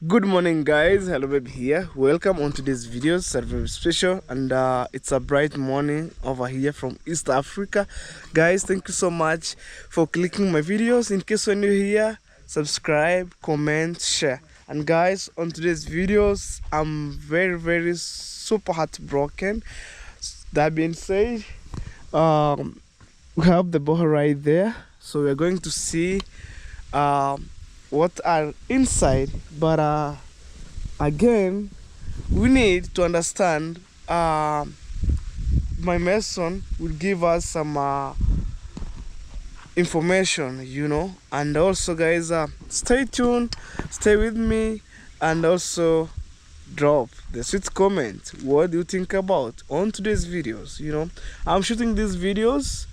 Good morning, guys. Hello, baby here. Welcome on today's video. It's very special, and it's a bright morning over here from East Africa. Guys, thank you so much for clicking my videos. In case you're new here, subscribe, comment, share. And guys, on today's videos, I'm very super heartbroken. That being said, we have the borehole right there, so we're going to see what are inside, but again we need to understand. My mason will give us some information, and also guys, stay tuned, stay with me, and also drop the sweet comment. What do you think about on today's videos? I'm shooting these videos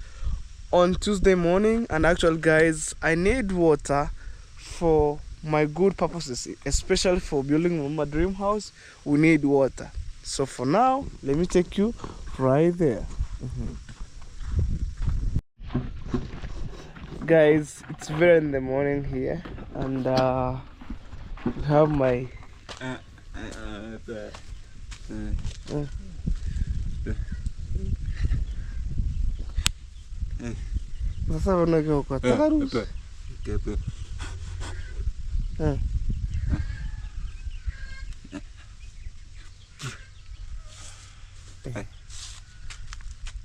on Tuesday morning, and actually guys, I need water for my good purposes, especially for building my dream house. We need water. So for now, let me take you right there. Guys, it's very in the morning here, and we have my sasa wanaweka kwa takarus.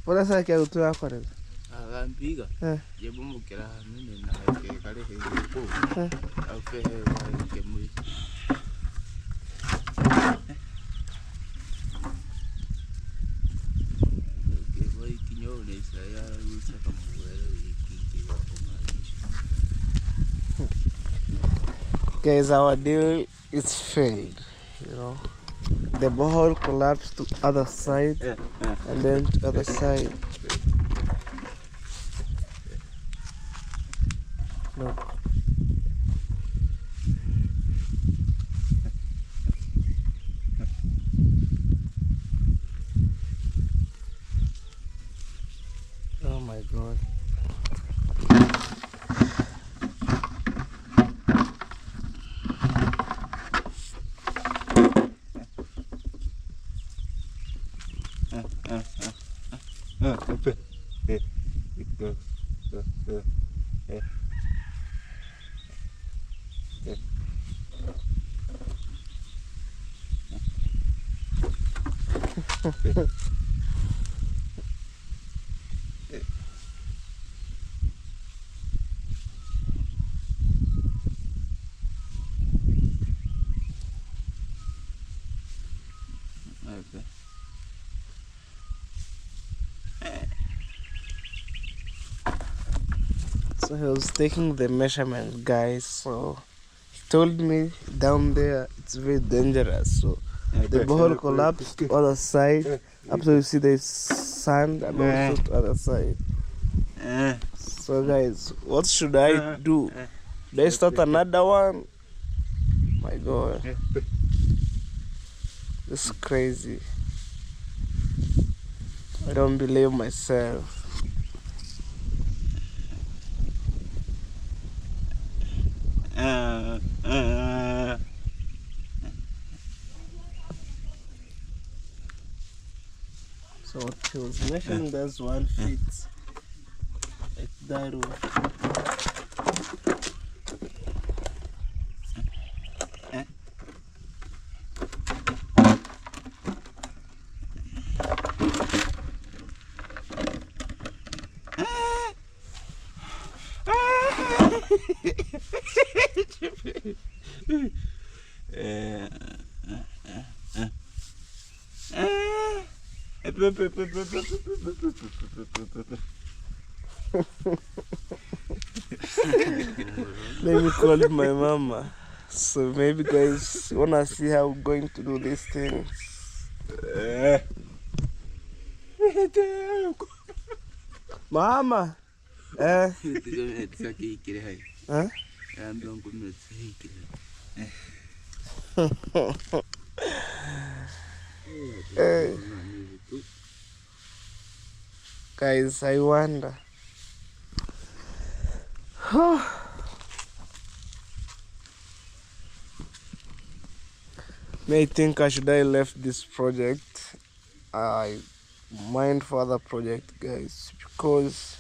What is that? What are you doing? Ampiga. Je bombo kera nene na ke kale he ko. Au fe he wa ke mu. Ke vai kinyo ne sa ya usa kama wewe iki wa kama. Guys, our deal is failed. The borehole collapsed to other side, and then to other side. No. Oh my God. So he was taking the measurement, guys. So he told me down there it's very dangerous. So the borehole collapsed to other side. After you see the sand, and also to other side. So guys, what should I do? Should I start another one? My God, this is crazy. I don't believe myself. So what he was measuring, that's 1 feet. Like that one. Let me call my mama. So maybe guys wanna see how we're going to do these things. Mama. Huh? Guys, I wonder. may think I should I left this project. I mind for other project, guys, because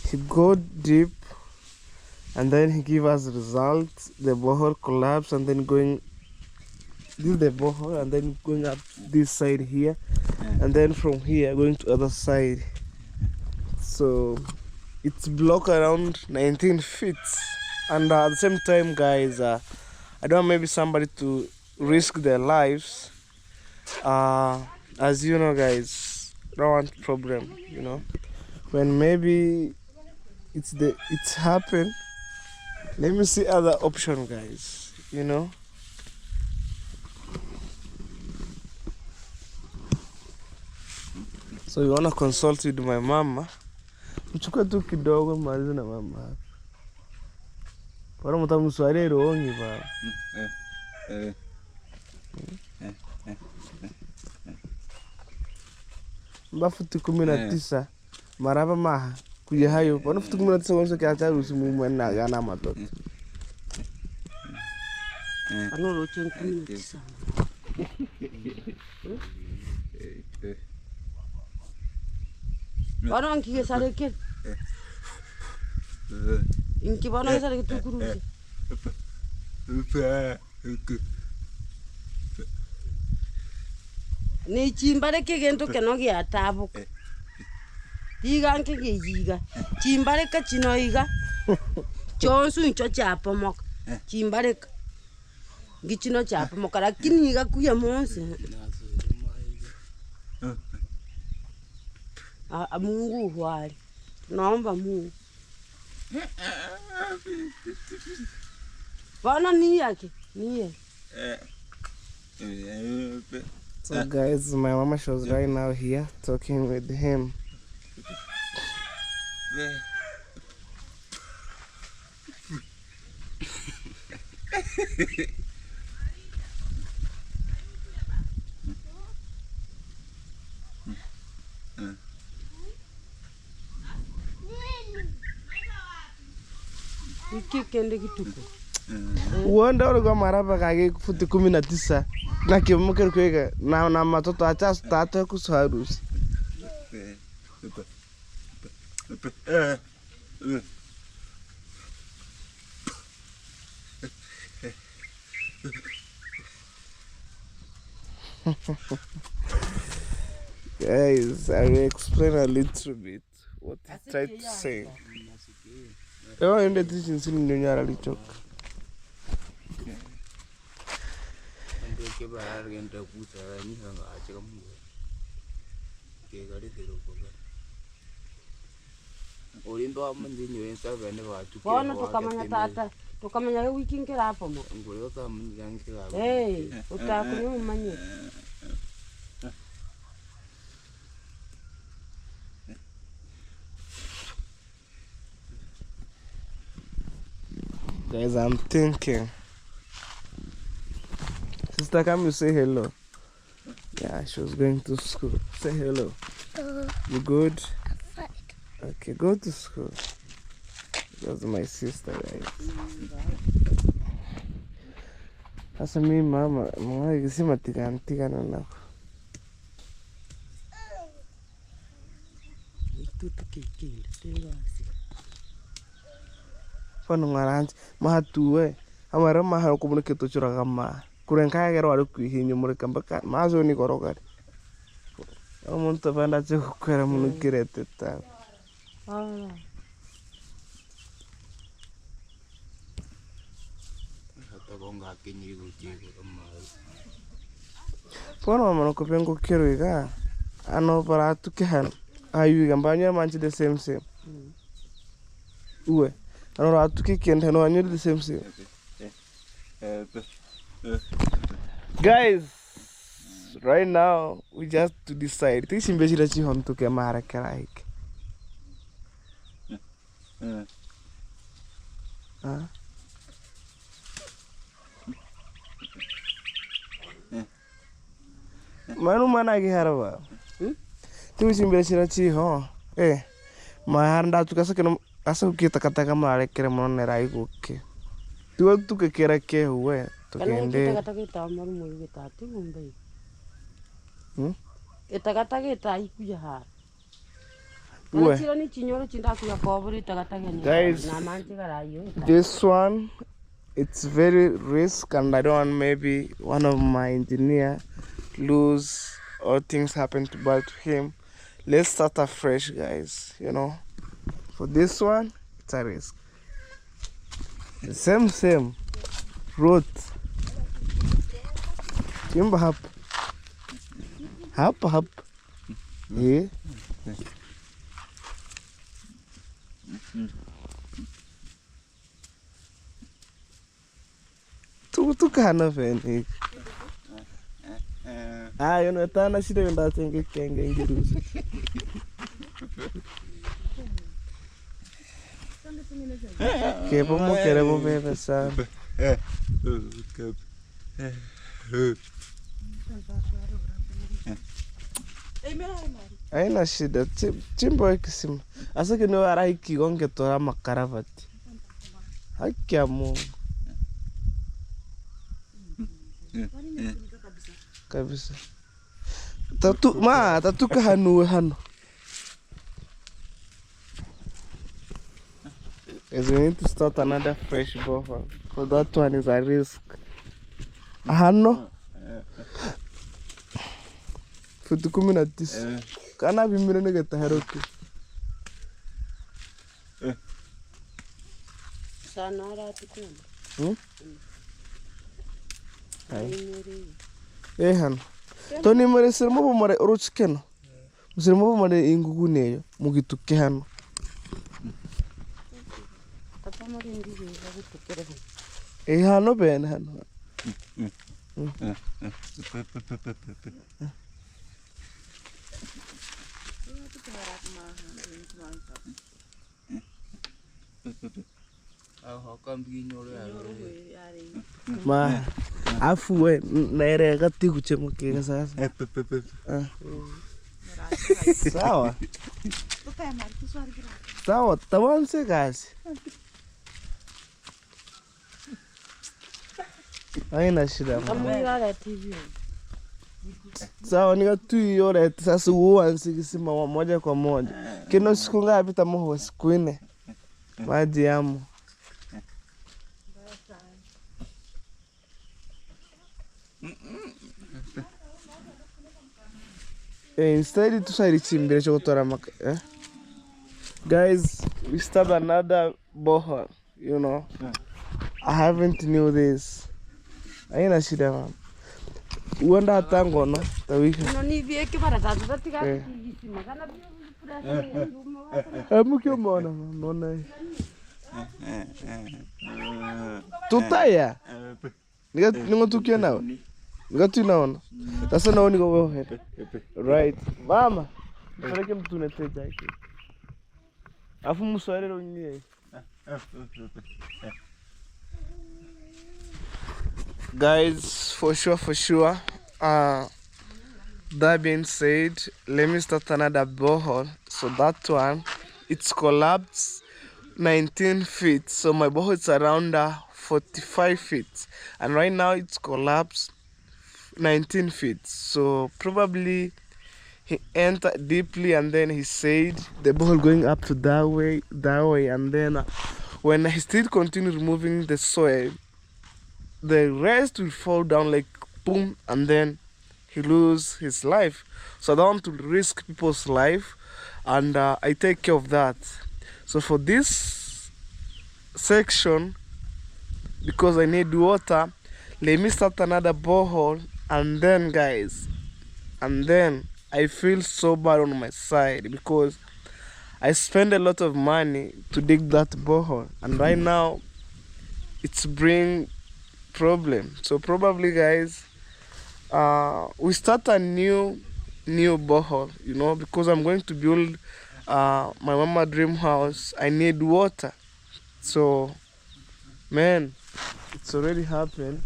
he go deep and then he give us results. The borehole collapse and then going this is the borehole and then going up this side here, and then from here going to other side. So it's block around 19 feet, and at the same time, guys, I don't want maybe somebody to risk their lives. As you know, guys, don't want problem, you know, when maybe it's happened. Let me see other option, guys, you know. So you wanna consult with my mama, mchukue tu kidogo maliza na mama hapa. Bora mtamswali rongi ba. Bafuti 19 maraba maha kuja hayo. Bora futi 19 wanso kiacha usimu mwana gana matoto. Ano lo chen 19. Bana anki sare ke. Inki bana sare ke tukuru. Ni chimbare ke gento ke no gya tabu. Diga anke ge yiga. Chimbare ka chinoiga. Chonsu ncho chapa mok. Chimbare gichino chapa mok lakini ga kuya monse. Mungu hwali. Naomba Mungu. Bana ni yake. Ni. So guys, my mama was right now here talking with him. Kende kituko. Uenda uligo maraba kage futi 19 na kimuke kwega na matoto acha start kusarusi. Guys, I will explain a little bit what he tried to say. Oh, in the teaching scene, you are a little. Bona tukamanya tata, tukamanya wiki nkira hapo mo. Eh, utakunywa umanye. Guys, I'm thinking. Sister, come you say hello. Yeah, she was going to school. Say hello. You good? I'm fine. Okay, go to school. That's my sister, guys. That's me, mama. Mama, you see my tigan now. Fano ngaranji mahatuwe amara maharo komunike to chura ma kurenka gero ari kuhinyo muri kambaka mazo ni gorogari omuntu banda cyo kwera munukire teta Hatagonga kenyiri gutego amazi. Fano mama ko pengo kiruiga ano para tukehan ayu gambanya manchi the same. Uwe ano atuki kende no anyu the same. Guys, right now we just to decide. This imbeshira chi hon to ke mara karaik. Manu mana ki haraba. Tu imbeshira chi ho. Mahanda tu kasa keno asa kita kata mara kere mono nerai goke. Tu ke kera ke huwe. Tugende. Takataka marumo gitatu ngombe. Takataka ikuja hapa. Guys, this one, it's very risk, and I don't want maybe one of my engineer lose or things happen to bad to him. Let's start afresh, guys. You know, for this one, it's a risk. The same road. Timber hop. Yeah. Tu kana feni. You know, tana shida yunda tenge kenge ingirusi. Kepo mo kere mo bebe sa. Aina shida chimbo ikisima. Asa kino araiki gonge toa makaravati. Haki ya Mungu. Kabisa. Tatu kahanu hano. As we need to start another fresh borehole, because that one is a risk. Hano. Futu 19. Kana bimire negeta haroki. Sanara tukuna. Hano. Toni mare sermo mare orochkeno. Sermo mare inguguneyo mugituke hano. Hano ben hano. Ma afu we naere gati kuchemuke sasa. Sawa. Sawa, tawanse kazi. Haina shida. Sawa, nikatu yore sasa uanze kisima moja kwa moja. Kino siku ngapi tamuho siku 4. Maji yamo. Instead to say chimbire chokotora mak. Guys, we start another borehole, you know. I haven't knew this. Aina shida man. Uenda tango no tawika. No ni vieke para tatu tatika kisima kana Mukyo mona nona. Tutaya. Ningo tukia nao. Ngatu naona. Sasa naoni go ahead. Right. Mama. Peleke mtu neteja hiki. Afu muswarero nyie. Guys, for sure. That being said, let me start another borehole. So that one, it's collapsed 19 feet. So my borehole is around 45 feet. And right now it's collapsed 19 feet. So probably he entered deeply and then he said the borehole going up to that way. And then when he still continued removing the soil, the rest will fall down like boom, and then he lose his life. So I don't want to risk people's life, and I take care of that. So for this section, because I need water, let me start another borehole, and then guys, I feel so bad on my side because I spend a lot of money to dig that borehole, and right now it's bring problem. So probably guys, we start a new borehole, you know, because I'm going to build my mama dream house. I need water. So man, it's already happened.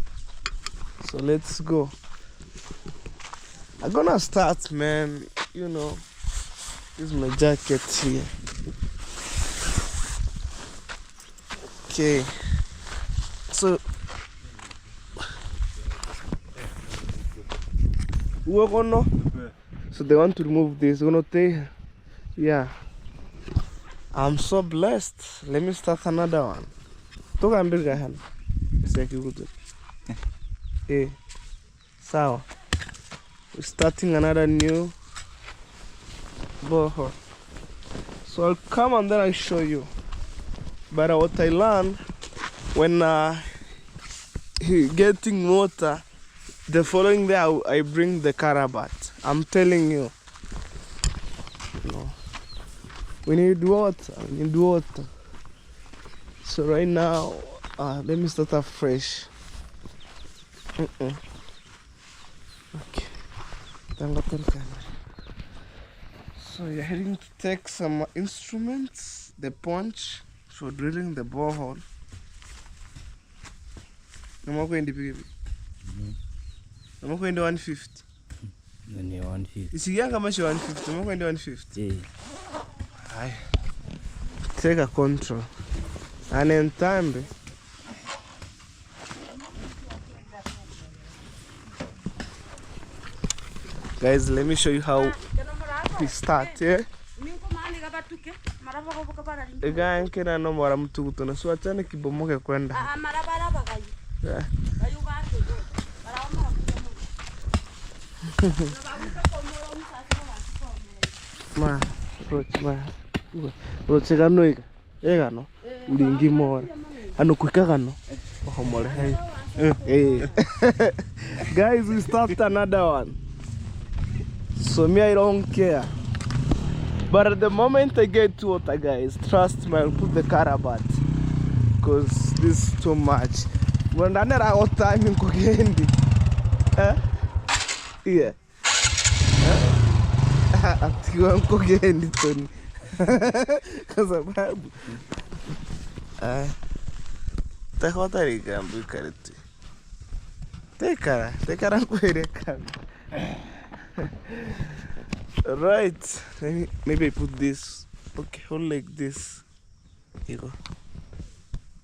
So let's go. I'm gonna start, man. You know, this is my jacket here. Okay, so So they want to remove this. Yeah. I'm so blessed. Let me start another one. Hey, so we're starting another new borehole. So I'll come and then I'll show you. But what I learned when getting water, the following day I bring the carabat. I'm telling you. We need water. We need water. So right now, let me start afresh. Okay. So you're heading to take some instruments, the punch for drilling the borehole. I'm going to be. I'm going to 150. 150. Is young how much 150? I'm going to 150. Yeah. Aye. Take a control. And in time. Guys, let me show you how we start here. Ega nkena no mara mtugutu na so achane kibomoke kwenda. Yeah. Ma, roche gano iga. Ega no. Ulingi mora. Ano kwika gano. Ohomore hey. Hey. Guys, we start another one. So me, I don't care. But at the moment I get water, guys, trust me, I'll put the carabat. Because this is too much. When I never have time in cooking. Yeah. I'm cooking, Tony. Because I'm happy. Take water, you can be carried. Take care and go ahead. Right, maybe I put this. Okay, hold like this. Here you go.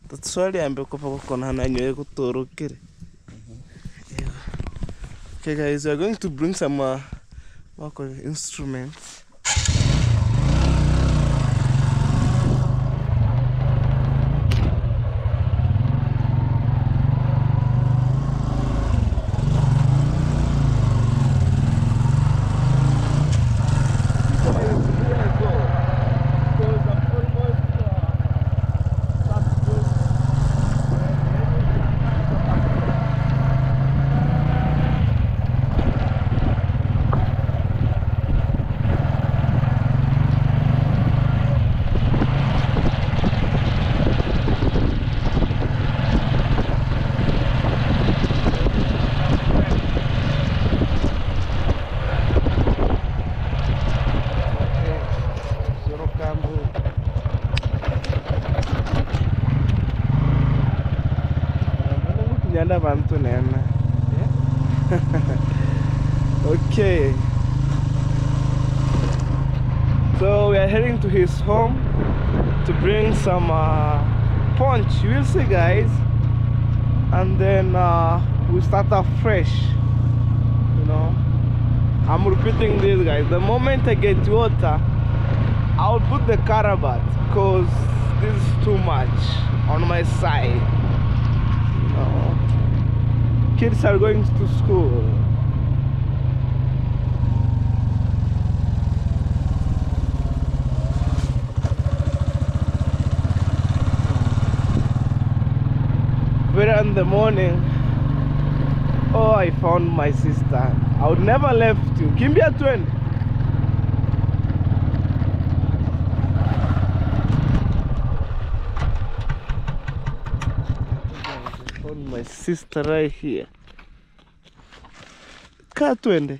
That's why I'm going to toro. Okay, guys, we are going to bring some instruments. Okay, so we are heading to his home to bring some punch. You will see, guys, and then we start afresh. You know, I'm repeating this, guys. The moment I get water, I'll put the carabat because this is too much on my side. You know, kids are going to school. Very in the morning, oh, I found my sister. I would never left you. Kimbia twin. I found my sister right here. Car twin.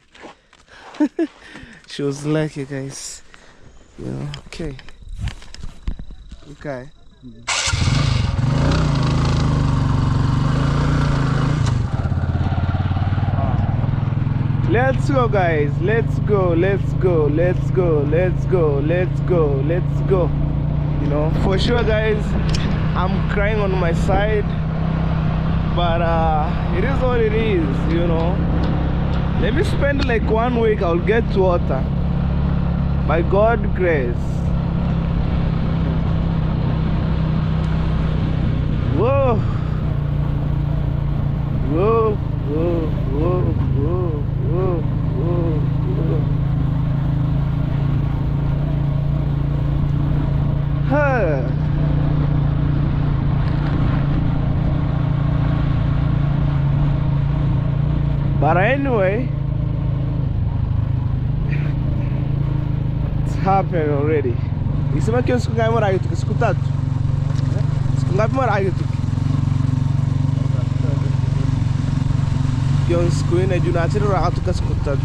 She was lucky, guys. You know, okay. Okay. Let's go, guys. Let's go. Let's go. Let's go. Let's go. Let's go. Let's go. You know, for sure, guys, I'm crying on my side, but it is what it is, you know. Let me spend like 1 week, I'll get water. By God's grace. Whoa. Whoa, whoa, whoa, whoa, whoa, whoa, whoa. Huh. But anyway, it's happened already. Isema que siku ngapi mara yetu? Siku 3. Siku ngapi mara yetu? Yung siku ine junachiro rakatu ka siku 3.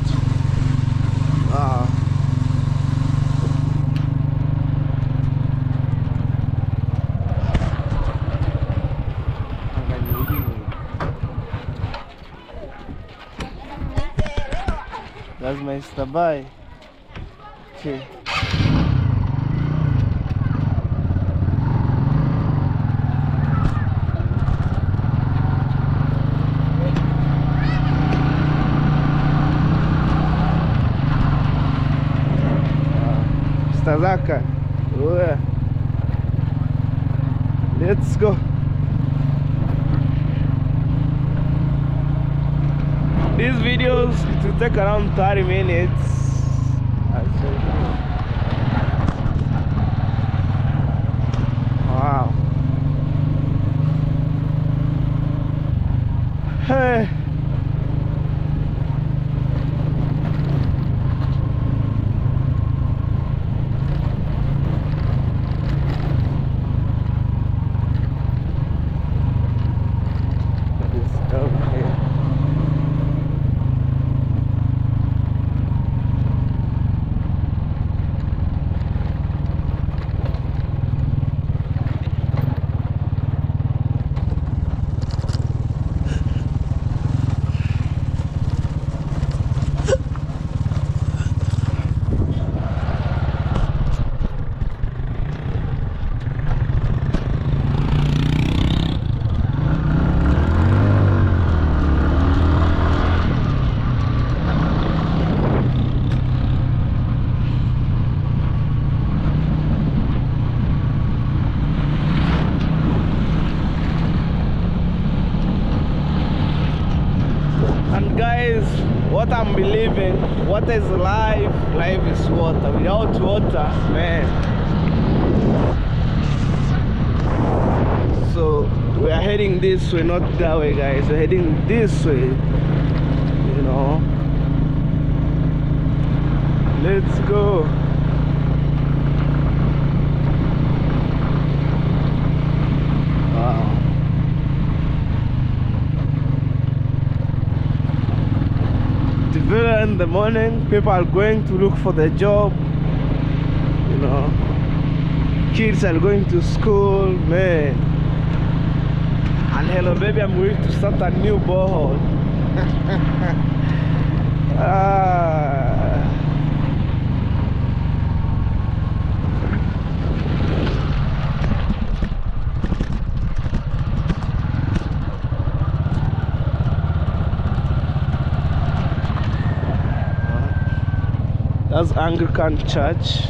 That's my stabai. Okay. Stazaka. Oh, yeah. Let's go. These videos, it will take around 30 minutes. Wow. Hey. Guys, what I'm believing, what is life? Life is water. Without water, man. So we are heading this way, not that way, guys. We're heading this way. You know. Let's go. Wow. In the morning, people are going to look for the job, you know, kids are going to school, man. And hello baby, I'm going to start a new borehole. That's Anglican church,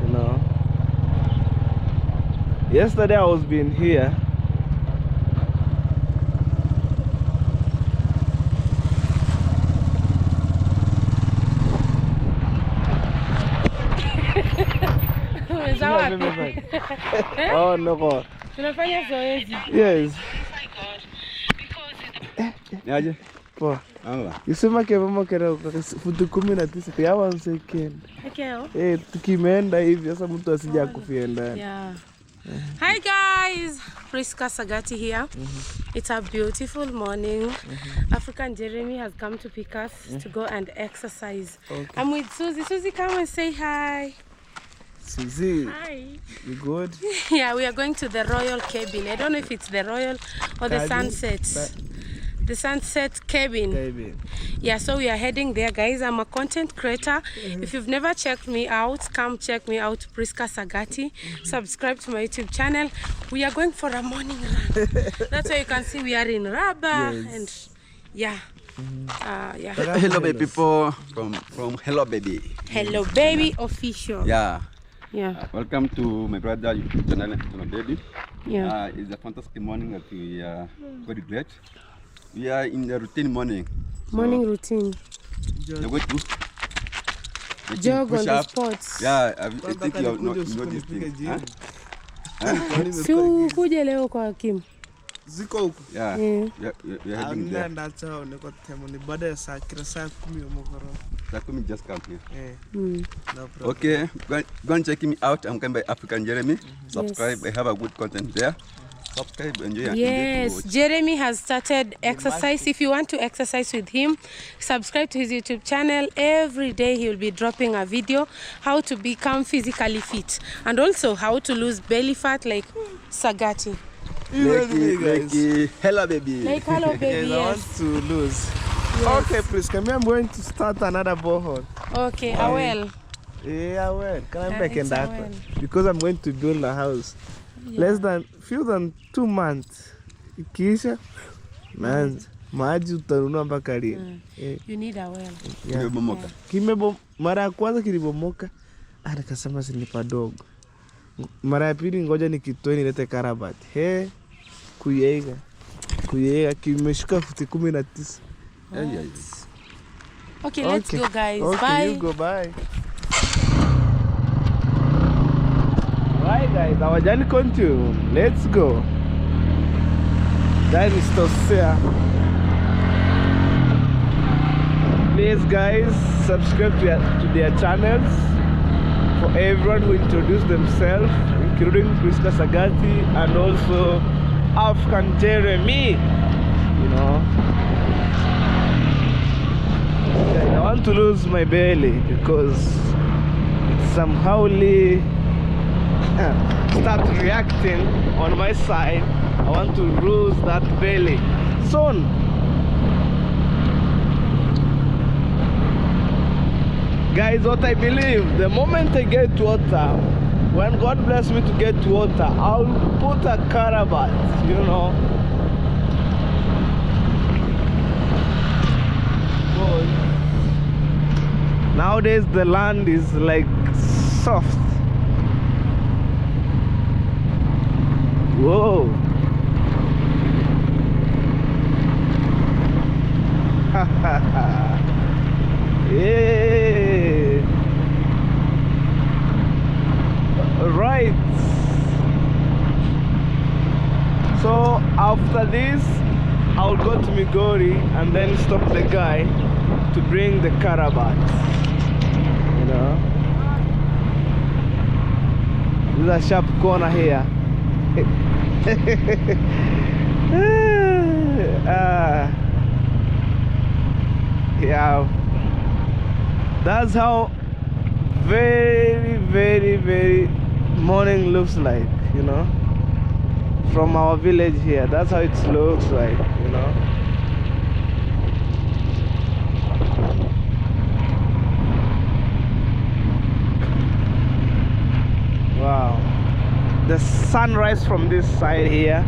you know. Yesterday I was being here. Oh no. Yes. Yusema ke mama kera futu 19 ya 1 second. Okay. Tukimeenda hivi sasa mtu asija kufia ndani. Yeah. Hi guys, Priska Sagati here. It's a beautiful morning. African Jeremy has come to pick us to go and exercise. Okay. I'm with Susie. Susie, come and say hi. Susie. Hi. You good? Yeah, we are going to the Royal Cabin. I don't know if it's the Royal or the Sunset. The Sunset Cabin. Yeah, so we are heading there, guys. I'm a content creator. If you've never checked me out, come check me out, Priska Sagati. Subscribe to my YouTube channel. We are going for a morning run. That's why you can see we are in rubber. And yeah, Yeah. Hello, baby people from Hello Baby. Hello Baby Official. Yeah. Yeah. Welcome to my brother YouTube channel, Hello Baby. Yeah. It's a fantastic morning that we got great. We are in the routine morning. Morning routine. You're going to Jog on the up. spots. Yeah, I think you know this thing. Huh? Si kuje leo kwa Kim. Ziko huku. Yeah. We're heading there. Nenda chao niko temo ni baada ya saa 10 mokoro. Takumi just come here. No problem. Okay, go and check me out. I'm coming by African Jeremy. Subscribe. I have a good content there. Subscribe, enjoy. And Yes, Jeremy has started exercise. If you want to exercise with him, subscribe to his YouTube channel. Every day he will be dropping a video how to become physically fit and also how to lose belly fat like Sagati. Like Hello Baby. Like Hello Baby. Yes, I want to lose. Yes. Okay, please, come here. I'm going to start another borehole. Okay, I will. Yeah, I will. Can I back in it's that a one? Because I'm going to build a house. Yeah. Few than 2 months. Ikisha, man, maji utanunua mpaka lini? You need a well. Yeah. Mara ya kwanza kilibomoka, nikasema si ni padogo. Mara ya pili ngoja nikitoe nilete karabati. Kuyega kimeshuka futi 19. Okay, let's go guys. Okay, bye. You go, bye. Alright guys, our journey continue. Let's go. That is Tosea. Please guys, subscribe to their channels. For everyone who introduced themselves, including Krista Sagati and also African Jeremy. You know, I want to lose my belly because it's somehow start reacting on my side. I want to lose that belly soon. Guys, what I believe, the moment I get water, when God bless me to get water, I'll put a carabat, you know. Nowadays the land is like soft. Whoa. Yeah. Right. So after this, I'll go to Migori and then stop the guy to bring the carabat. You know, there's a sharp corner here. Yeah, that's how very morning looks like, you know, from our village here. That's how it looks like, you know. Wow, the sunrise from this side here.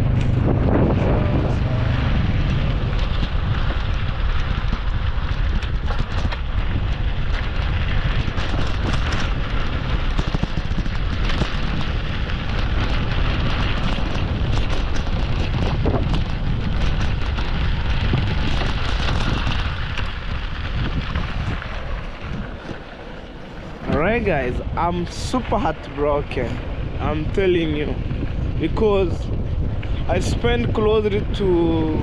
Alright guys, I'm super heartbroken, I'm telling you, because I spent close to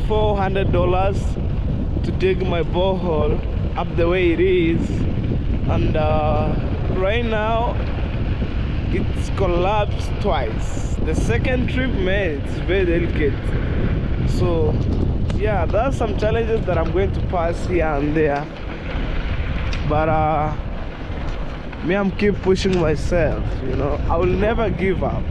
$400 to dig my borehole up the way it is, and right now it's collapsed twice. The second trip, man, it's very delicate. So yeah, there's some challenges that I'm going to pass here and there, but me, I'm keep pushing myself, you know. I will never give up.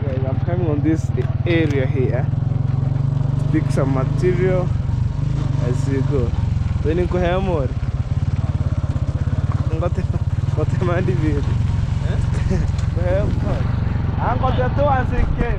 Guys, I'm coming on this area here to pick some material as we go. Then you go here more. Ngote mandi vile. Ngote tu ansike.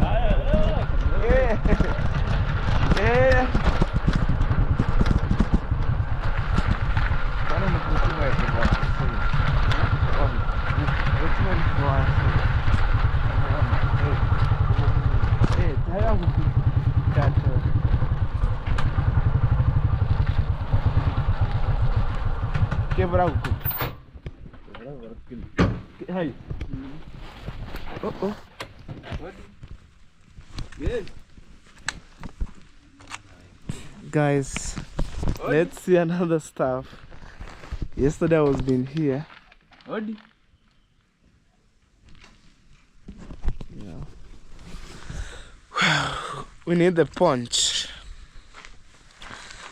Quebrar o cu. Hey. Oh. Guys, let's see another stuff. Yesterday I was been here. Yeah. We need the punch.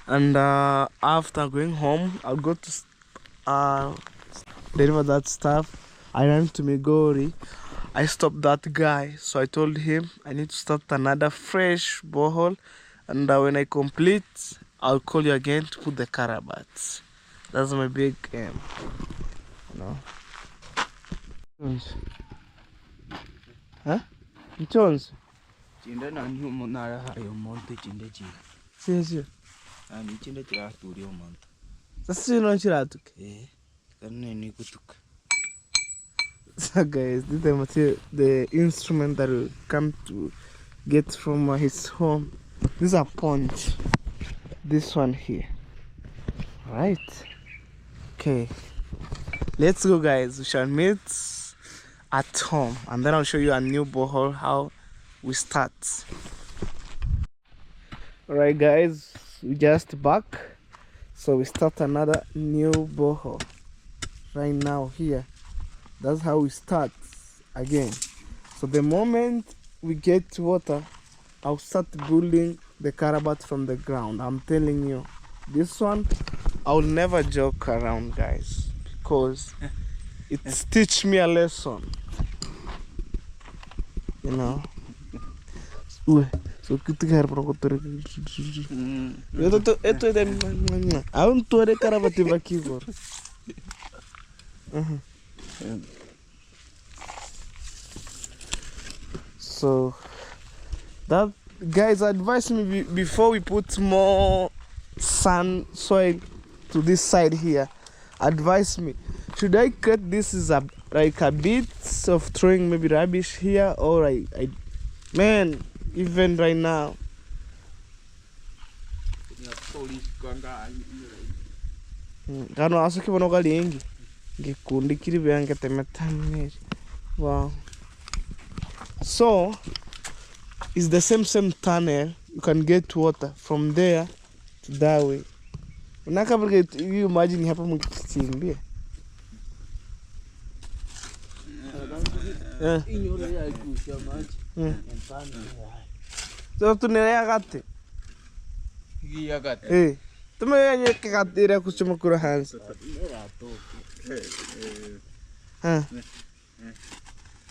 And after going home, I'll go to deliver that stuff. I ran to Migori. I stopped that guy, so I told him I need to start another fresh borehole, and when I complete, I'll call you again to put the carabats. That's my big aim, you know. Huh? Jones? Chinda na ni monara hayo monte chinda chi. Sio. Ani chinda chira studio monte. Sasa no chiratuke. Kanne ni kutuka. So guys, this is the instrument that will come to get from his home. This is a punch. This one here. Right. Okay. Let's go, guys. We shall meet at home, and then I'll show you a new borehole, how we start. Alright guys, we just back. So we start another new borehole right now here. That's how we start again. So the moment we get water, I'll start building the carabat from the ground. I'm telling you, this one I'll never joke around, guys, because it's teach me a lesson, you know. So kita harus pergi itu dan aku tuh ada karabat di keyboard. So that guys advise me before we put more sand soil to this side here. Advise me, should I cut this is like a bit of throwing maybe rubbish here, or I man, even right now. Kano asuki bono galingi ngikundi kiri byange temetameri. Wow. So it's the same tunnel. You can get water from there to that way. You imagine hapa mkichimbia. So tunelea gati. Giya gati. Tumeyenye kikatira kuchuma kura hansi.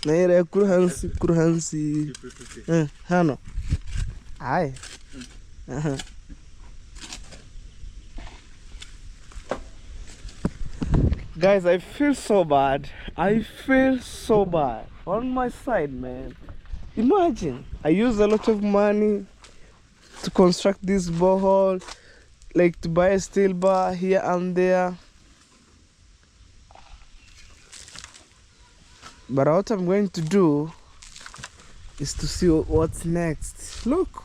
Naira kura hansi. Hano. Ai. Guys, I feel so bad. On my side, man. Imagine, I use a lot of money to construct this borehole, like to buy a steel bar here and there. But what I'm going to do is to see what's next. Look.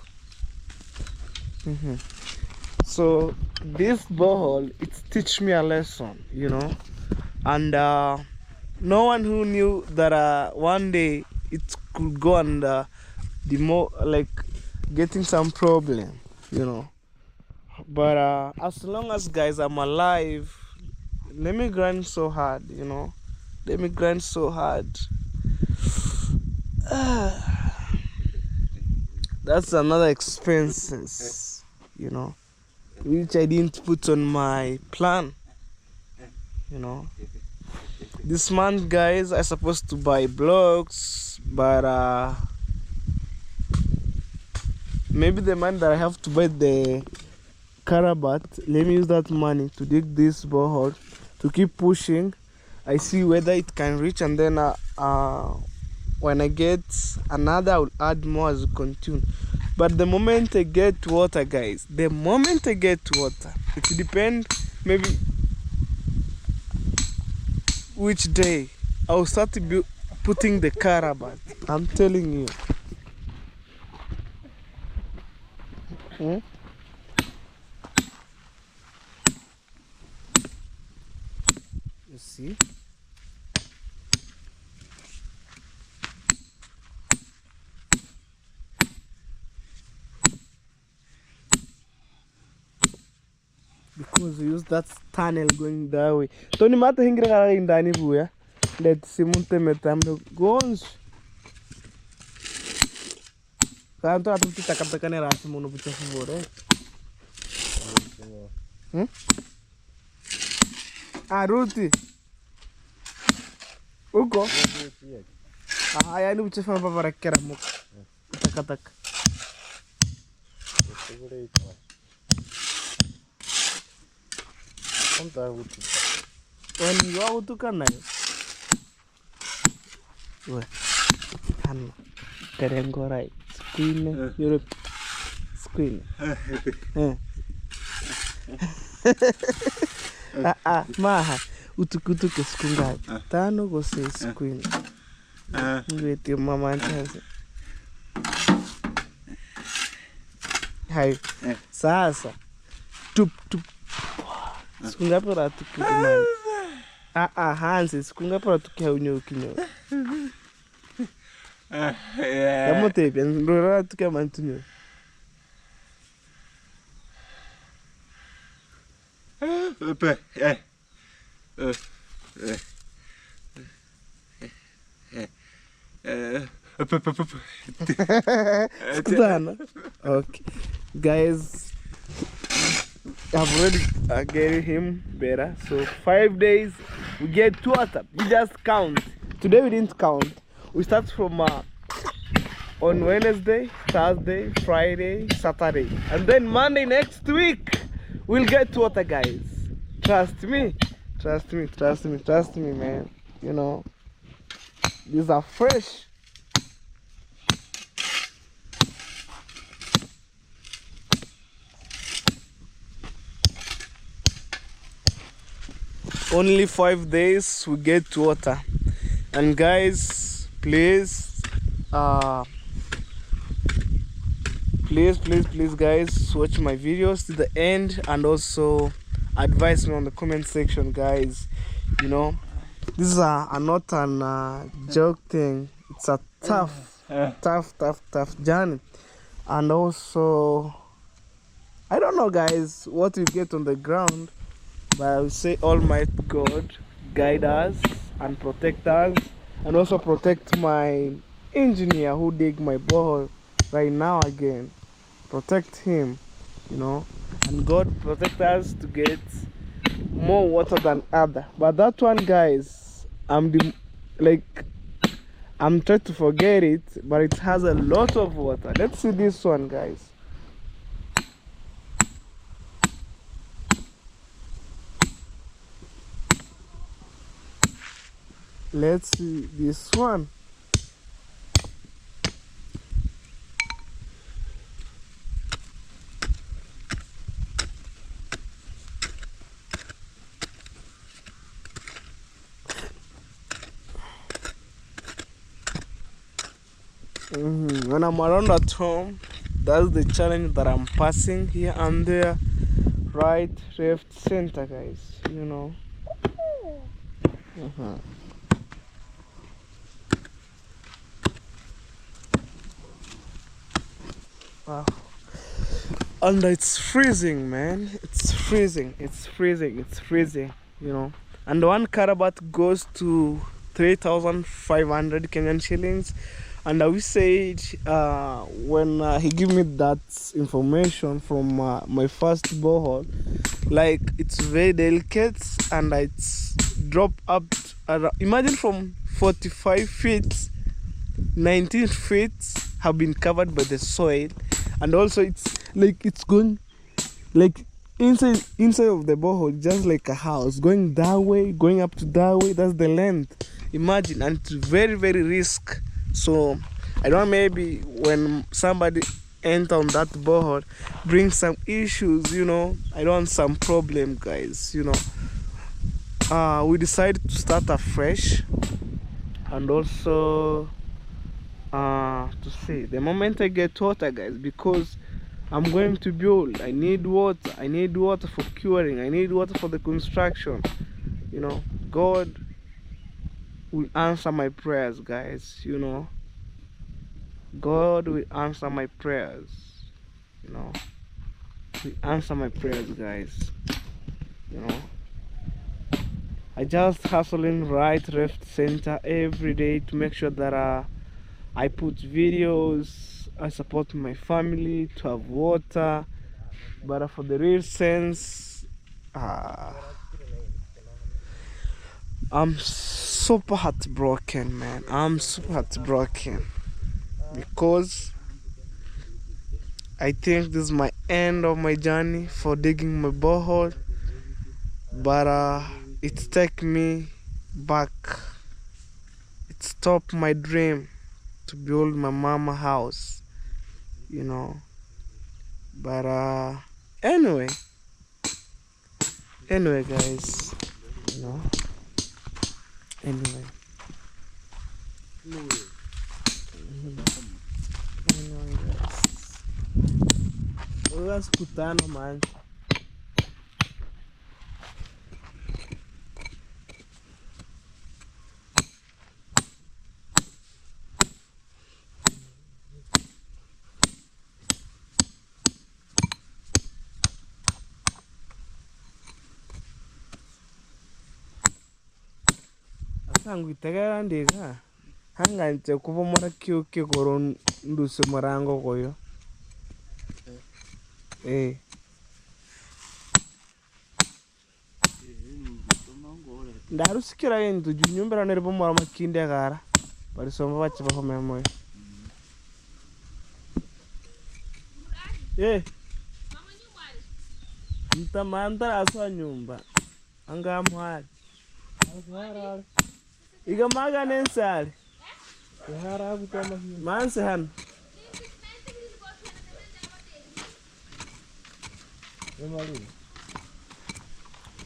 So this borehole, it's teach me a lesson, you know. And no one who knew that one day it could go and be more like getting some problem, you know. But as long as guys I'm alive, let me grind so hard, you know. Let me grind so hard. That's another expenses, you know, which I didn't put on my plan, you know. This month, guys, I supposed to buy blocks, but maybe the money that I have to buy the carabat, let me use that money to dig this borehole, to keep pushing, I see whether it can reach, and then when I get another, I'll add more as we continue. But the moment I get water, guys, the moment I get water, it depends maybe which day I'll start to putting the carabat. I'm telling you. You see? Because we use that tunnel going that way. Tony mata hingira in Dani buya. Let simunte metamdo goes. Kanto atu kita katakan rasa mono pucha favore. Ruti. Uko? Yani pucha favore para kera muk. Katak. When you go to Canada, can go right. Screen, Europe, screen. Maha, utukutuke skunga. Tano go say screen. Wait, your mama and chance. Hi, Sasa. Tup. Sikunga para tukiman. Hansi, sikunga para tukia unyo kinyo. Kamu tepi, nrora tukia mantunyo. Skutana. Okay, guys. I've already getting him better. So 5 days we get water. We just count. Today we didn't count. We start from on Wednesday, Thursday, Friday, Saturday, and then Monday next week we'll get water, guys. Trust me, man. You know, these are fresh. Only 5 days we get water. And guys, please guys, watch my videos to the end and also advise me on the comment section, guys. You know, this is not an joke thing. It's a tough journey. And also, I don't know, guys, what you get on the ground. But I will say Almighty God guide us and protect us, and also protect my engineer who dig my borehole right now again. Protect him, you know, and God protect us to get more water than other. But that one, guys, I'm trying to forget it, but it has a lot of water. Let's see this one, guys. Let's see this one. When I'm around at home, that's the challenge that I'm passing here and there, right, left, center, guys, you know. Wow. And it's freezing, man. It's freezing, you know. And one carabat goes to 3,500 Kenyan shillings. And we said when he gave me that information from my first borehole, like it's very delicate and it's drop up imagine from 45 feet 19 feet have been covered by the soil, and also it's like it's going like inside of the borehole, just like a house, going that way, going up to that way. That's the length. Imagine, and it's very, very risk. So I don't know, maybe when somebody enter on that borehole, bring some issues, you know. I don't want some problem, guys, you know. We decided to start afresh, and also to say the moment I get water, guys, because I'm going to build, I need water. I need water for curing. I need water for the construction. You know, God will answer my prayers, guys. You know, God will answer my prayers. You know, will answer my prayers, guys. You know, I just hustling right, left, center every day to make sure that I put videos. I support my family to have water, but for the real sense, I'm super heartbroken, man. I'm super heartbroken because I think this is my end of my journey for digging my borehole, but it took me back. It stopped my dream to build my mama house, you know. But anyway, guys, you know. Anyway, guys, let's put down, man. Sanguitegera ndiga hanganje kuba mara kyuke goron nduse marango koyo ndarusikira yendo junyumbera nerbo mara makinde gara bari somba bache baho memoy ntamanda aso nyumba anga mwali iga maga nensari hara gutama manse han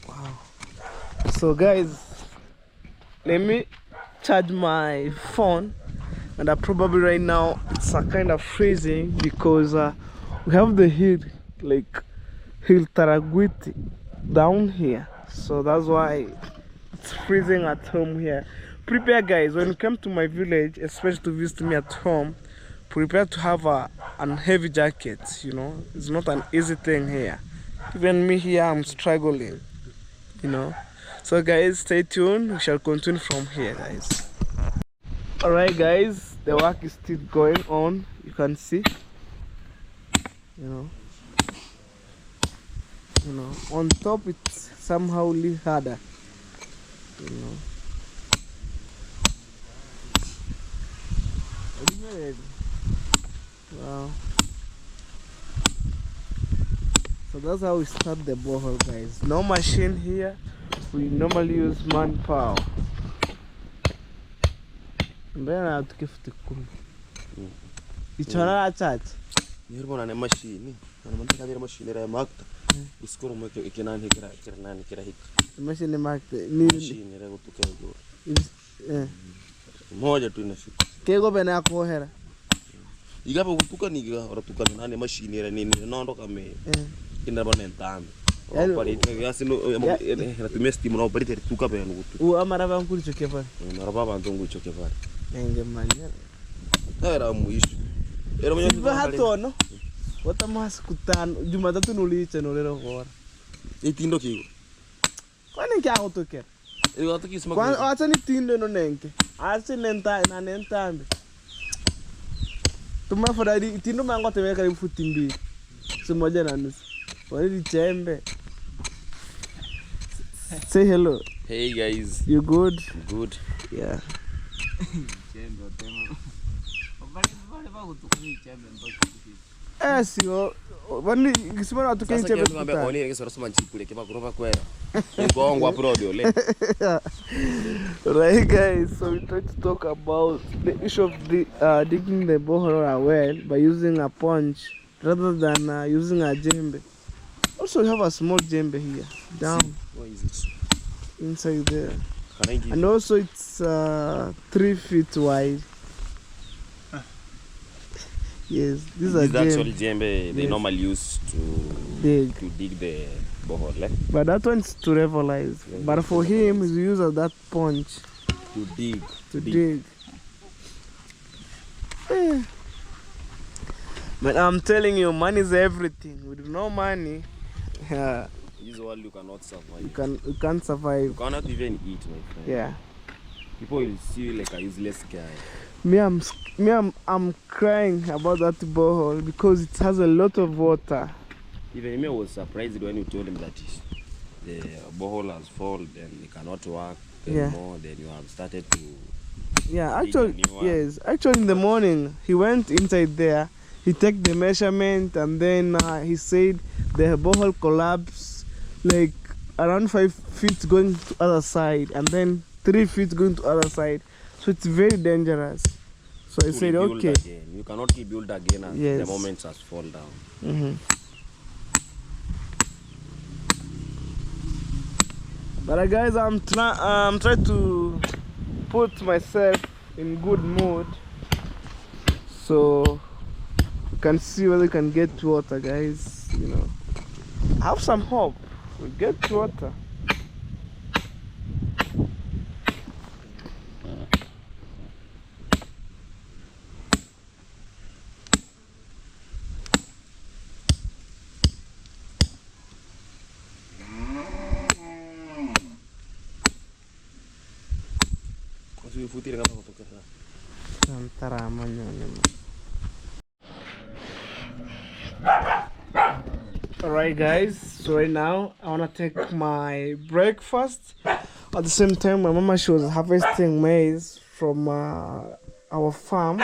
wow. So guys, let me charge my phone, and probably right now it's kind of freezing because we have the hill, like Hill Taragwiti down here, so that's why it's freezing at home here. Prepare, guys, when you come to my village, especially to visit me at home, prepare to have a heavy jacket. You know, it's not an easy thing here. Even me here, I'm struggling, you know. So guys, stay tuned. We shall continue from here, guys. Alright guys, the work is still going on. You can see, you know, on top it's somehow a little harder, you know. Wow. So that's how we start the borehole, guys. No machine here. We normally use manpower. Mbena tukifuti kum. Ichona chat. Nirbo na machine. Na mantaka ni machine ra makta. Iskoro mo ikinani kira hik. Machine makta. Ni machine ra gutuka go. Moja tu na shika. Kego bena ko hera. Igapa gutuka niga ora tuka na machine ra ni nondo kame. Ina bana ntambe. Pari yasi no na tumesti mo pari tuka bena gutu. Amara ba nkuri chokepa. Mara baba ntongu chokepa. Nenge manya. Era muisho. Era manya Silva hatono. Wata mas kutano Jumatatu nuliche nolero gora. Itindo kigo. Kwani kya utokera? Watu kisema kwa acha ni tindo no nenke. Acha nentambe. Tuma fadadi tindo mango teme karibu futi mbili. Simoja na nusu. Wali chembe. Say hello. Hey guys. You good? Good. Yeah. Bani kisimana watu Sasa kenche kitu ngambia oni ngeke sorosoma nchikule kema kuroba kwera. Ngongwa prodio le. Right guys, so we try to talk about the issue of the digging the borehole or a well by using a punch rather than using a jembe. Also we have a small jembe here down. Where is it? Inside there. Can I give And also it's 3 feet wide. Yes, these are This is actually jembe. jembe they Yes. normally use to dig the borehole, eh? But that one's to revelize. But for him, he uses that punch To dig. to dig. Eh. But I'm telling you, money is everything. With no money, In this world you cannot survive. you can't survive. You cannot even eat, my friend. Yeah. People will see you like a useless guy. I'm crying about that borehole because it has a lot of water. Even me was surprised when you told him that the borehole has fallen and he cannot work Yeah. anymore. Then you have started to. Yeah, Dig a actually, new one. yes. Actually, in the morning, he went inside there. He took the measurement, and then he said the borehole collapsed, like around 5 feet going to other side, and then 3 feet going to other side. So it's very dangerous. So I to said, rebuild okay. Again. You cannot rebuild again as Yes. the moment has fallen down. But guys, I'm trying to put myself in good mood, so we can see whether we can get water, guys. You know, have some hope. We get water. Alright guys, so right now I wanna take my breakfast. At the same time, my mama, she was harvesting maize from our farm.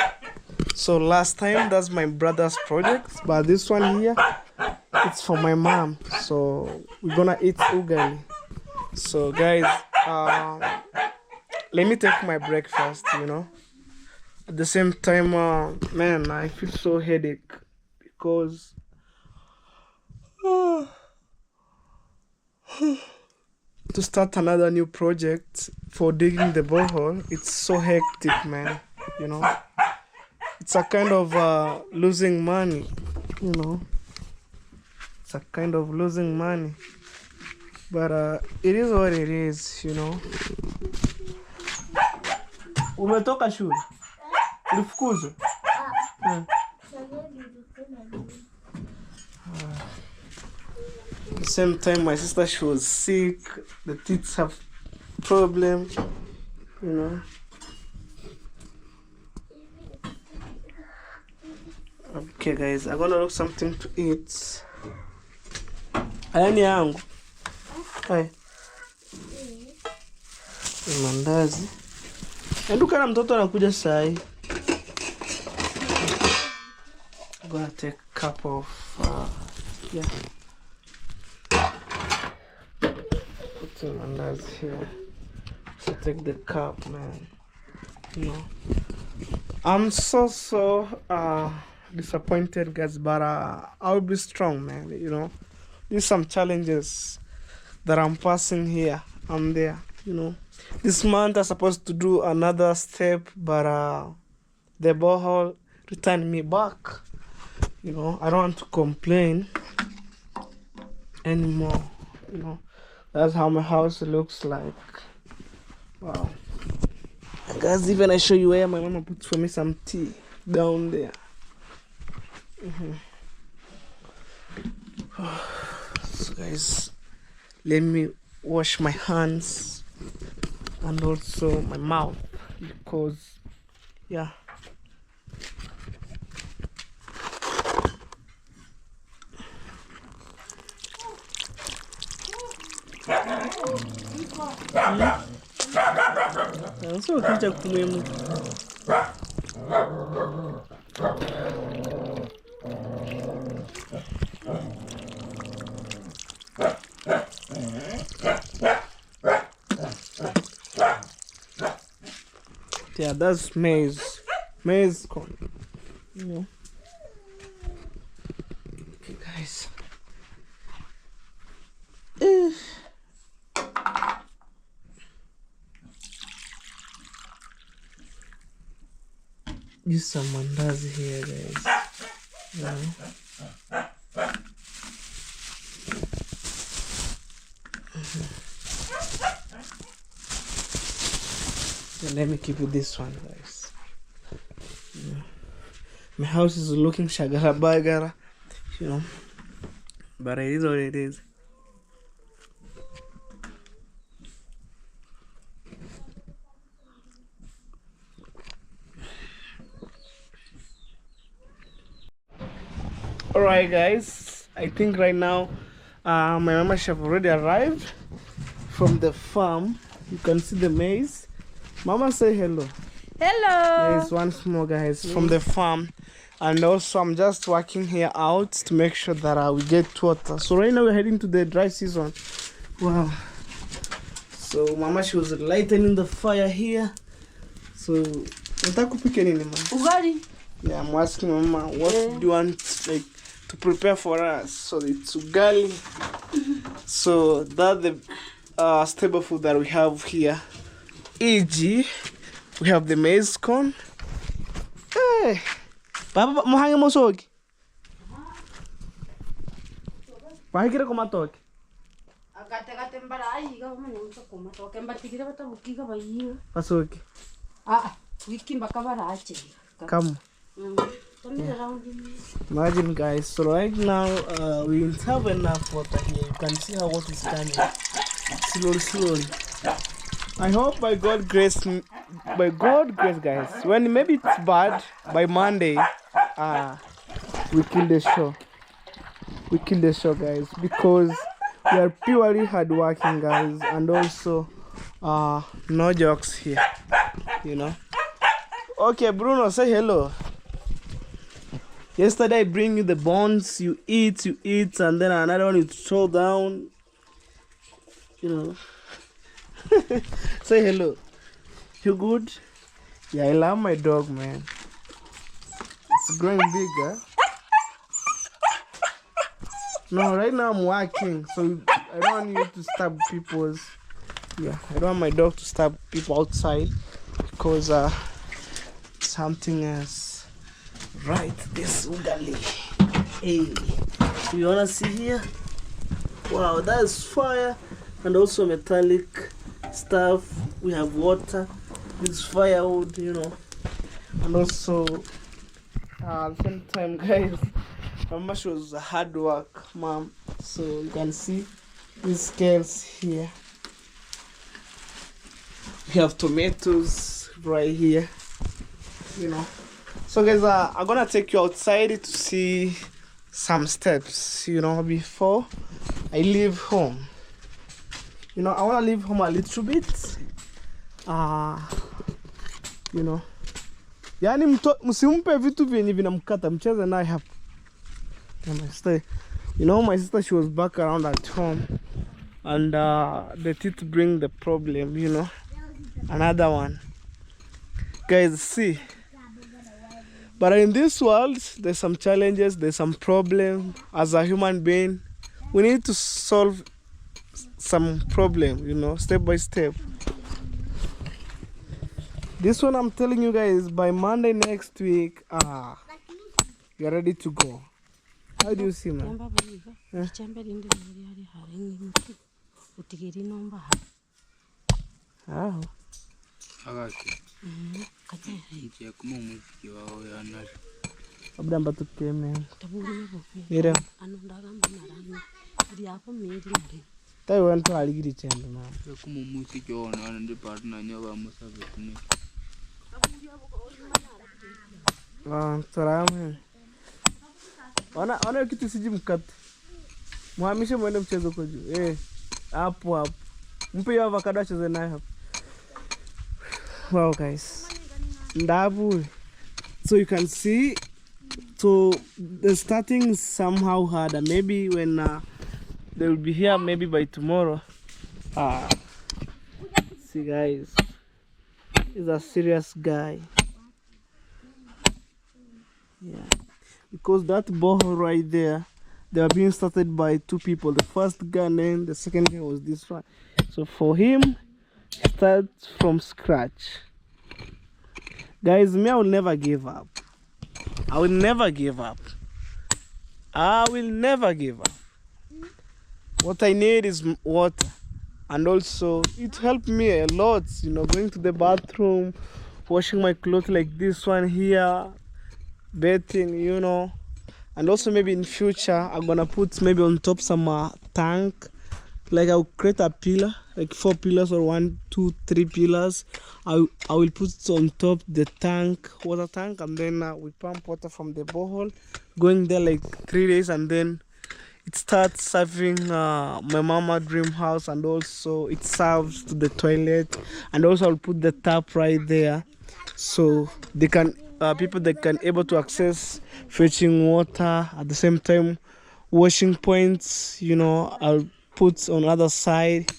So last time that's my brother's project, but this one here, it's for my mom. So we're gonna eat ugali. So guys, let me take my breakfast, you know. At the same time, man, I feel so headache because to start another new project for digging the borehole, it's so hectic, man. You know, it's a kind of losing money. You know, it's a kind of losing money, but it is what it is. You know. Umetoka shule? Ulifukuzwa? At the same time, my sister, she was sick. The teeth have problem, you know. Okay, guys, I'm gonna look something to eat. Ayani yangu. Hai. Mandazi. Nduka na mtoto anakuja saa hii. I'm gonna take a cup of yeah. Put some mandazi here. So take the cup, man. You know, I'm so disappointed, guys, but I'll be strong, man. You know, there's some challenges that I'm passing here and there. You know, this month I'm supposed to do another step, but the borehole returned me back. You know, I don't want to complain anymore. You know, that's how my house looks like. Wow. And guys, even I show you where my mama put for me some tea down there. So guys, let me wash my hands and also my mouth, because yeah. So kuja kumwemu. Yeah, that's maize. Maize corn. Yeah. Okay, guys. Use some mandazi here, guys. Yeah. Yeah, let me keep you this one, guys. Yeah. My house is looking shagara bagara, you know, but it is what it is. Alright, guys, I think right now my mama have already arrived from the farm. You can see the maize. Mama, say hello. Hello. There's once more, guys, from the farm. And also I'm just working here out to make sure that we get water. So right now we're heading to the dry season. Wow. So mama, she was lightening the fire here. So utakupika nini, mama? Ugali. Yeah, I'm asking mama, what do you want like to prepare for us? So it's ugali. So that's the staple food that we have here. E.g., we have the maize corn. Hey, Papa, muhange mosoki. Pahikira komatoki. Akate mbara ayiga umuntu komatoke mbatikira batabukiga bayiwe. Pasoki. Wiki mbakabara ache. Come. Yeah. Imagine, guys, so right now we don't have enough water here. You can see how water is coming slowly. I hope by God grace, guys, when maybe it's bad, by Monday we kill the show, guys, because we are purely hardworking, guys, and also no jokes here, you know. Okay, Bruno, say hello. Yesterday I bring you the bones, you eat, and then another one you throw down, you know. Say hello. You good? Yeah, I love my dog, man. It's growing bigger. No, right now I'm working, so I don't want you to stab people's. Yeah, I don't want my dog to stab people outside because something else. Right, this ugali. Hey, you wanna see here? Wow, that is fire, and also metallic stuff. We have water, this firewood, you know, and also at the same time, guys, mama shows hard work, mom. So you can see these scales here. We have tomatoes right here, you know. So guys, I'm gonna take you outside to see some steps, you know, before I leave home. You know, I wanna leave home a little bit. You know. Yani msimpe vitu vyenye vinamkata, mcheze naye hapa. My sister, you know, my sister, she was back around at home, and the teeth bring the problem, you know. Another one. Guys, see. But in this world, there's some challenges, there's some problem. As a human being, we need to solve some problem, you know, step by step. This one I'm telling you guys, by Monday next week, you're ready to go. How do you see, man? Oh. Abdamba tukeme. Mira. Tai wantu aligiri chendo na. Kumumusi jona ndi partner nyoba musabetini. Salama. Ona kitu siji mkate. Muhamishe mwende mchezo kwa juu. Hapo. Mpe hiyo avocado acheze nayo hapo. Wow, guys. Ndabu. So you can see, so the starting is somehow harder. Maybe when They will be here maybe by tomorrow. See guys, he's a serious guy. Yeah, because that borehole right there, they are being started by two people. The first guy and then the second guy was this one. So for him, start from scratch. Guys, me, I will never give up. I will never give up. I will never give up. What I need is water. And also, it helped me a lot, you know, going to the bathroom, washing my clothes like this one here, bathing, you know. And also maybe in future, I'm gonna put maybe on top some tank. Like I'll create a pillar, like 4 pillars or 1, 2, 3 pillars. I will put it on top the tank, water tank, and then we pump water from the borehole, going there like 3 days, and then it starts serving my mama dream house, and also it serves to the toilet, and also I'll put the tap right there, so they can people that can able to access fetching water at the same time. Washing points, you know, I'll put on other side.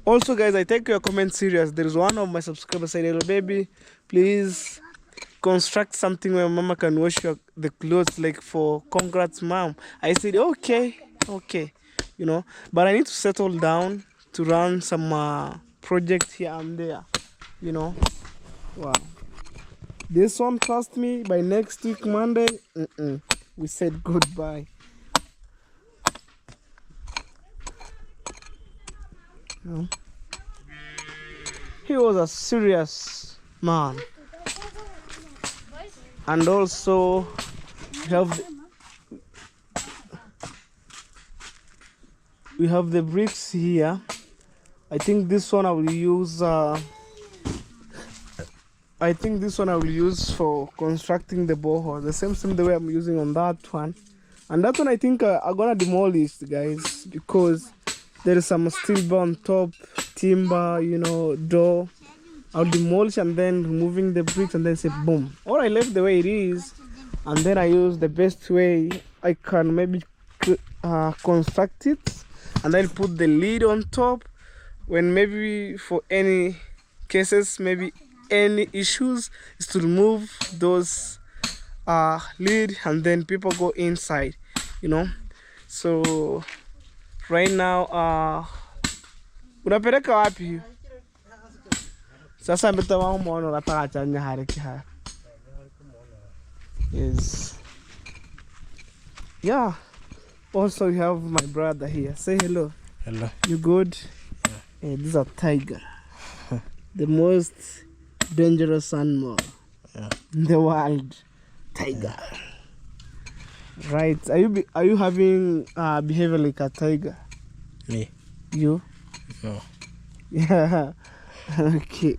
Also guys, I take your comment serious. There is one of my subscribers said, "Hello baby, please construct something where mama can wash the clothes, like for congrats mom." I said okay, you know, but I need to settle down to run some project here and there, you know. Wow, this one cost me by next week Monday. We said goodbye. He was a serious man. And also we have the bricks here. I think this one I will use for constructing the borehole, the same the way I'm using on that one. And that one I think I'm gonna demolish, guys, because there is some steel bar on top, timber, you know, door. I'll demolish and then removing the bricks and then say boom. Or I left the way it is, and then I use the best way I can maybe construct it, and then put the lid on top. When maybe for any cases, maybe any issues, is to remove those lid, and then people go inside, you know. So right now unapeleka wapi sasa? Mbeta wangu mwana nataka chanya hariki haya. Yes, yeah. Also we have my brother here. Say hello. Hello. You good? Yeah. This is a tiger. The most dangerous animal in the world. Tiger. Right. Are you having behavior like a tiger? Me? You? No. Yeah. Okay.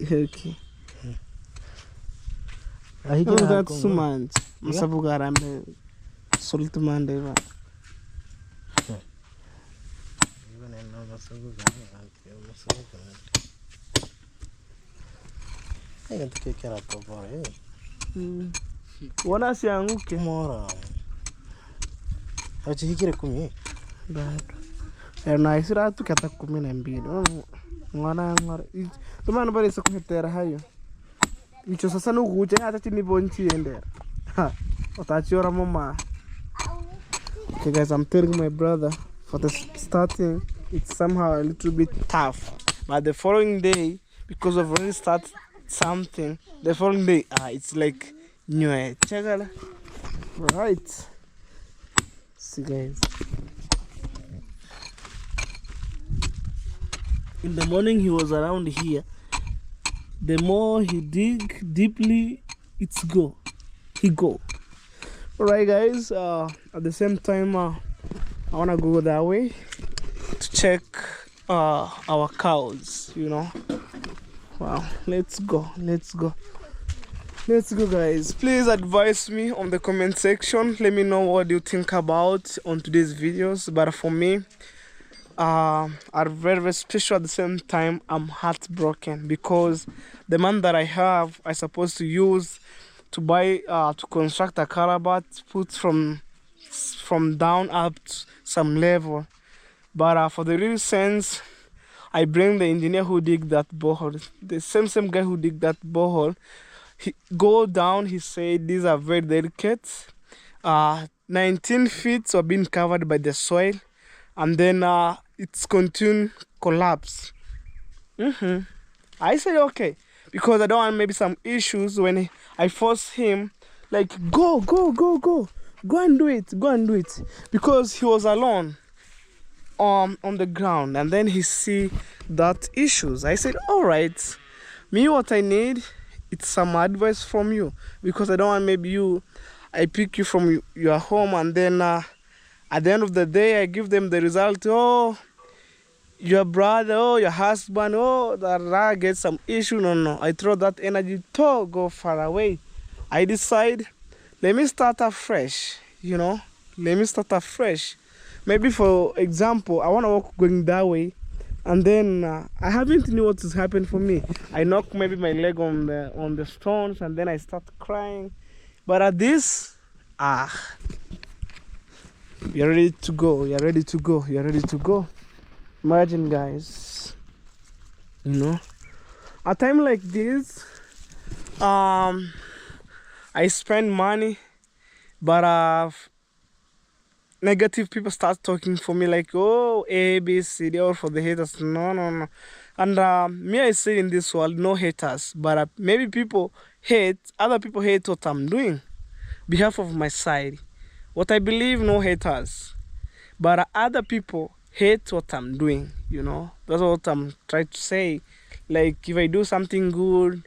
That's sumant. Masabuga rambe sultumande ba. Wana sianguke Mora. Hachikire kumi. Bado. Na isira tu kata 12. Ngora. Tumana bari se kuhetera hayo. Icho sasa nuguche hata chini bonchi endera. Otachiora mama. Okay guys, I'm telling my brother, for the starting it's somehow a little bit tough, but the following day, because I've already started something, the following day it's like new. Right. See guys, in the morning he was around here. The more he dig deeply, he go. Alright guys, at the same time I wanna go that way to check our cows, you know. Wow, let's go guys. Please advise me on the comment section. Let me know what you think about on today's videos. But for me, are very, very special. At the same time, I'm heartbroken because the money that I have, I supposed to use to buy to construct a calabash, put from down up to some level. But for the real sense, I bring the engineer who dig that borehole, the same guy who dig that borehole. He go down. He said these are very delicate. 19 feet are being covered by the soil, and then it's continued collapse. I said okay, because I don't want maybe some issues when I force him, like go and do it, because he was alone on the ground, and then he see that issues. I said, all right, me what I need, it's some advice from you, because I don't want maybe I pick you from your home, and then at the end of the day I give them the result. Oh, your brother, oh, your husband, oh, that gets some issue. No, I throw that energy to go far away. I decide, let me start afresh, let me start afresh. Maybe for example, I want to walk going that way, and then I haven't knew what has happened for me. I knock maybe my leg on the stones, and then I start crying. But at this, you're ready to go. You're ready to go. You're ready to go. Imagine, guys. A time like this, I spend money, but negative people start talking for me like, oh, A, B, C, D, or for the haters. No. And me, I say in this world, no haters. But maybe other people hate what I'm doing, behalf of my side. What I believe, no haters. But other people hate what I'm doing, That's what I'm trying to say. Like, if I do something good,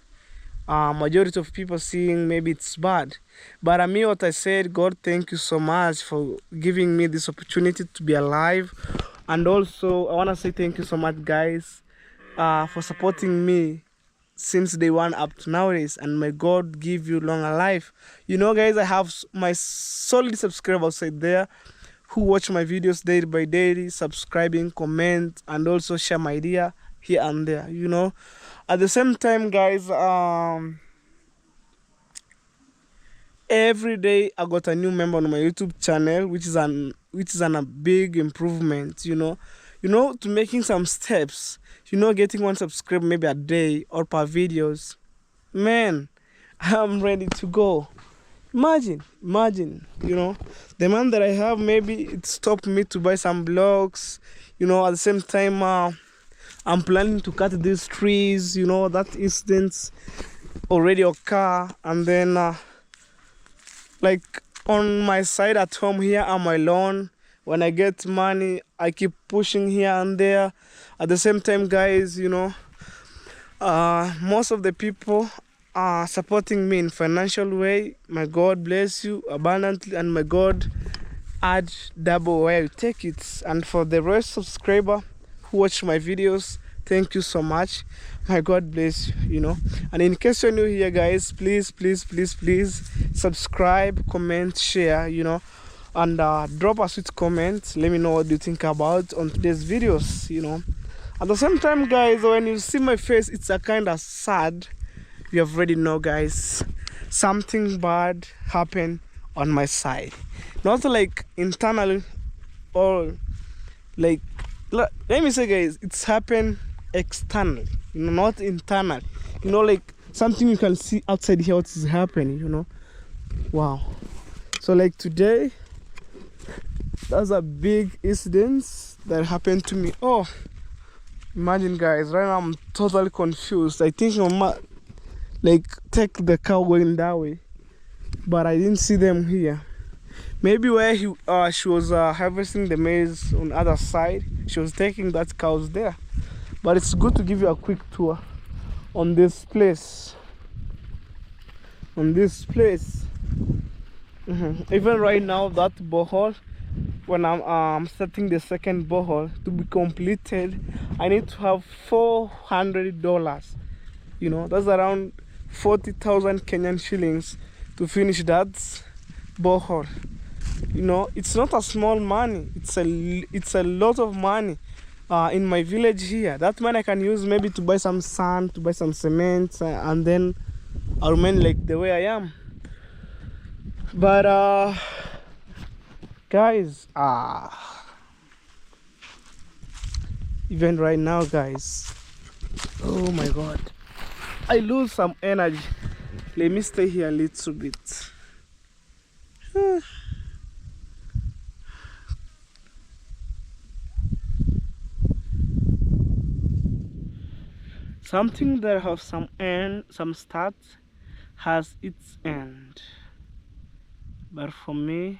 majority of people seeing maybe it's bad. But me, what I said, God, thank you so much for giving me this opportunity to be alive. And also, I want to say thank you so much, guys, for supporting me since day one up to nowadays. And may God give you longer life. Guys, I have my solid subscribers outside there who watch my videos day by day, subscribing, comment, and also share my idea here and there, At the same time, guys, every day I got a new member on my YouTube channel, which is a big improvement, to making some steps, getting one subscriber maybe a day or per videos. Man, I'm ready to go. Imagine, the money that I have, maybe it stopped me to buy some blocks, at the same time, I'm planning to cut these trees, that incident already occur. And then, like on my side at home here, I'm alone. When I get money, I keep pushing here and there. At the same time, guys, most of the people are supporting me in financial way. My God bless you abundantly, and my God add double where you take it. And for the rest subscriber who watch my videos, thank you so much. My God bless you, And in case you're new here, guys, please subscribe, comment, share, and drop a sweet comment. Let me know what you think about on today's videos, At the same time, guys, when you see my face, it's a kind of sad. You already know, guys, something bad happened on my side. Not like internally, or like, let me say, guys, it's happened externally, not internal. Like something you can see outside here what is happening, Wow. So like today, that's a big incident that happened to me. Oh, imagine, guys, right now I'm totally confused. I think I'm like take the cow going that way, but I didn't see them here. Maybe where she was harvesting the maize on the other side, she was taking that cows there. But it's good to give you a quick tour on this place. Even right now, that borehole, when I'm starting the second borehole to be completed, I need to have $400. That's around 40,000 Kenyan shillings to finish that borehole. It's not a small money. It's a lot of money. In my village here, that money I can use maybe to buy some sand, to buy some cement, and then I'll remain like the way I am. But guys, even right now, guys. Oh my god, I lose some energy. Let me stay here a little bit. Something that has some end, some start, has its end. But for me,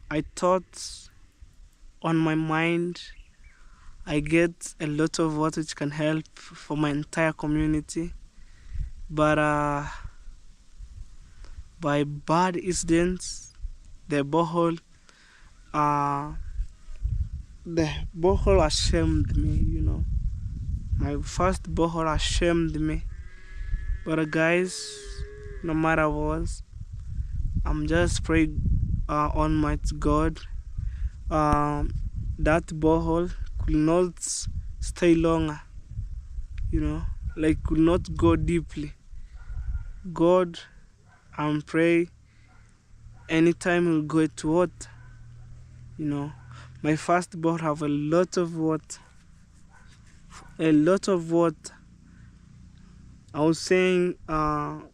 I thought on my mind, I get a lot of what which can help for my entire community. But by bad incidents, the borehole ashamed me, you know. My first borehole ashamed me. But guys, no matter what, I'm just praying on my God. That borehole could not stay longer, you know, like could not go deeply. God, I'm pray anytime we'll go to water, you know. My first borehole have a lot of water. I was saying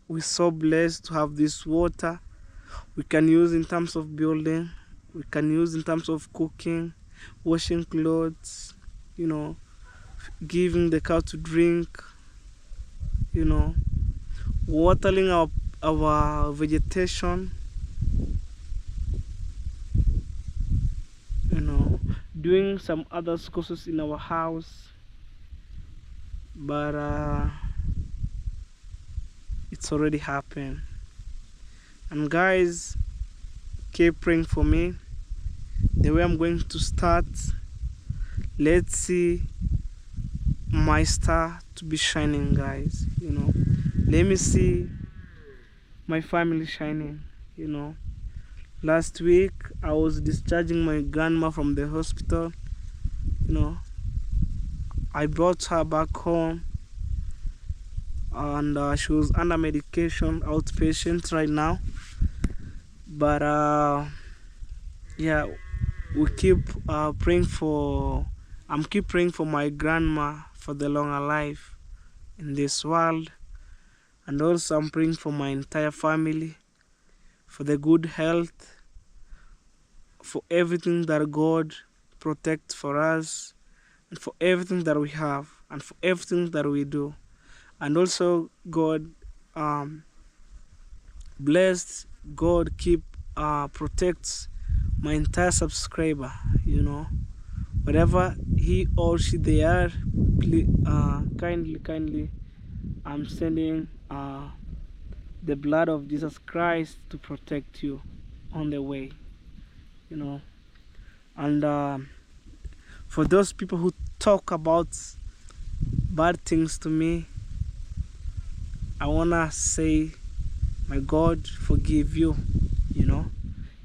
we're so blessed to have this water. We can use in terms of building, we can use in terms of cooking, washing clothes, you know, giving the cow to drink, you know, watering our vegetation, you know, doing some other courses in our house. But it's already happened. And guys, keep praying for me. The way I'm going to start, let's see my star to be shining, guys, you know. Let me see my family shining, you know. Last week I was discharging my grandma from the hospital, you know. I brought her back home, and she was under medication, outpatient right now. But yeah, we keep praying for, I'm keep praying for my grandma for the longer life in this world. And also I'm praying for my entire family, for the good health, for everything that God protects for us, and for everything that we have, and for everything that we do. And also God blessed, God keep protects my entire subscriber, you know. Whatever he or she they are, please, kindly, I'm sending the blood of Jesus Christ to protect you on the way, you know. And for those people who talk about bad things to me, I wanna say, my God forgive you, you know.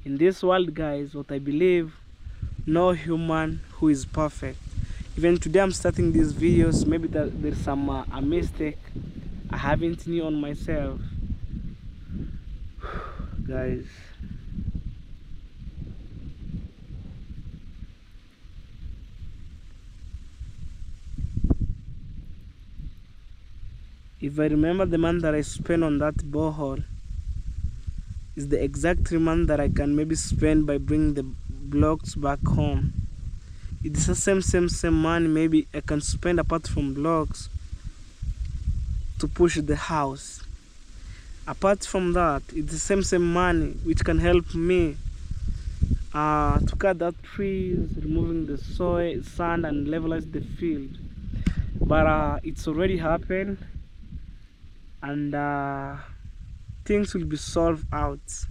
In this world, guys, what I believe, no human who is perfect. Even today I'm starting these videos, maybe there's some a mistake I haven't knew on myself. Guys, if I remember the month that I spent on that borehole is the exact month that I can maybe spend by bringing the blocks back home. It's the same money maybe I can spend apart from blocks to push the house. Apart from that, it's the same money which can help me to cut that trees, removing the soil, sand, and levelize the field. But it's already happened, and things will be solved out.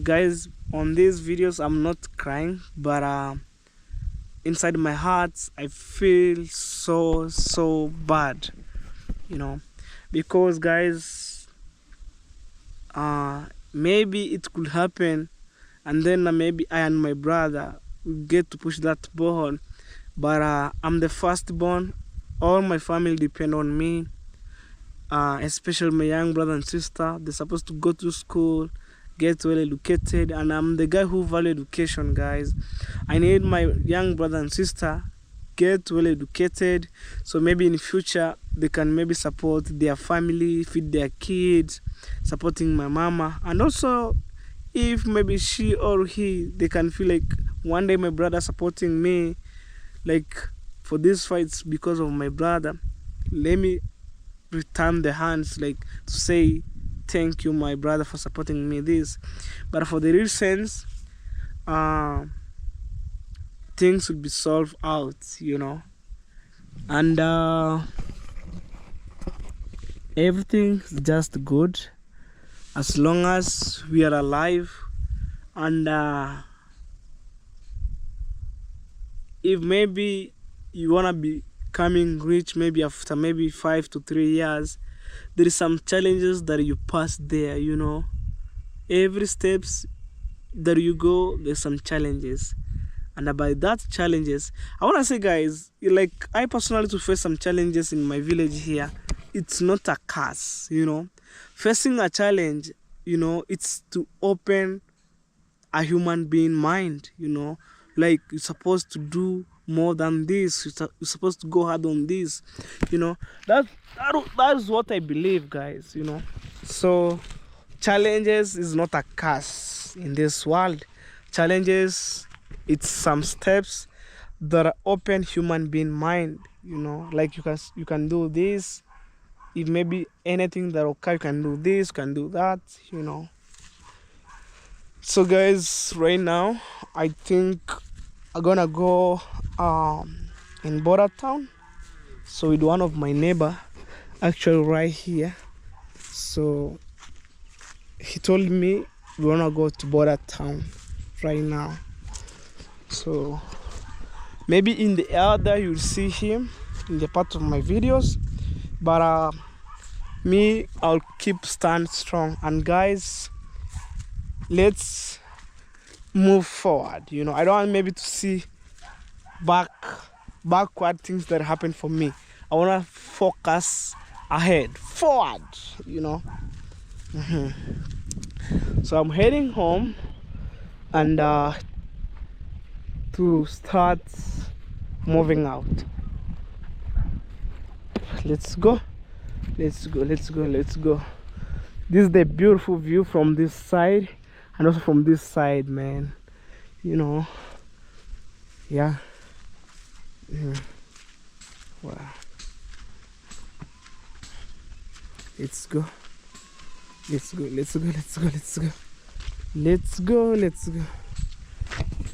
Guys, on these videos I'm not crying, but inside my heart I feel so bad, you know, because guys, maybe it could happen, and then maybe I and my brother will get to push that borehole. But I'm the firstborn. All my family depend on me, especially my young brother and sister. They're supposed to go to school, get well educated, and I'm the guy who value education, guys. I need my young brother and sister get well educated, so maybe in future they can maybe support their family, feed their kids, supporting my mama. And also, if maybe she or he, they can feel like one day my brother supporting me, like for these fights because of my brother, let me return the hands, like to say thank you my brother for supporting me this. But for the real sense, things will be solved out, you know, and everything's just good as long as we are alive. And if maybe you wanna be becoming rich, maybe after maybe 5 to 3 years, there is some challenges that you pass there, you know. Every steps that you go, there's some challenges. And about that challenges, I want to say, guys, like I personally to face some challenges in my village here, it's not a curse, you know. Facing a challenge, you know, it's to open a human being mind, you know. Like you're supposed to do more than this, you're supposed to go hard on this, you know. That is what I believe, guys, you know. So challenges is not a curse in this world. Challenges, it's some steps that open human being mind, you know. Like you can do this. If maybe anything that okay, you can do this, you can do that, you know. So guys, right now I think I'm gonna go in Border Town, so with one of my neighbor, actually right here. So he told me we wanna go to Border Town right now. So maybe in the other you'll see him in the part of my videos, but me, I'll keep stand strong. And guys, let's move forward, you know. I don't want maybe to see backward things that happen for me. I want to focus ahead, forward, you know. So I'm heading home and to start moving out. Let's go. This is the beautiful view from this side and also from this side, man, you know. Yeah. Wow. Let's go.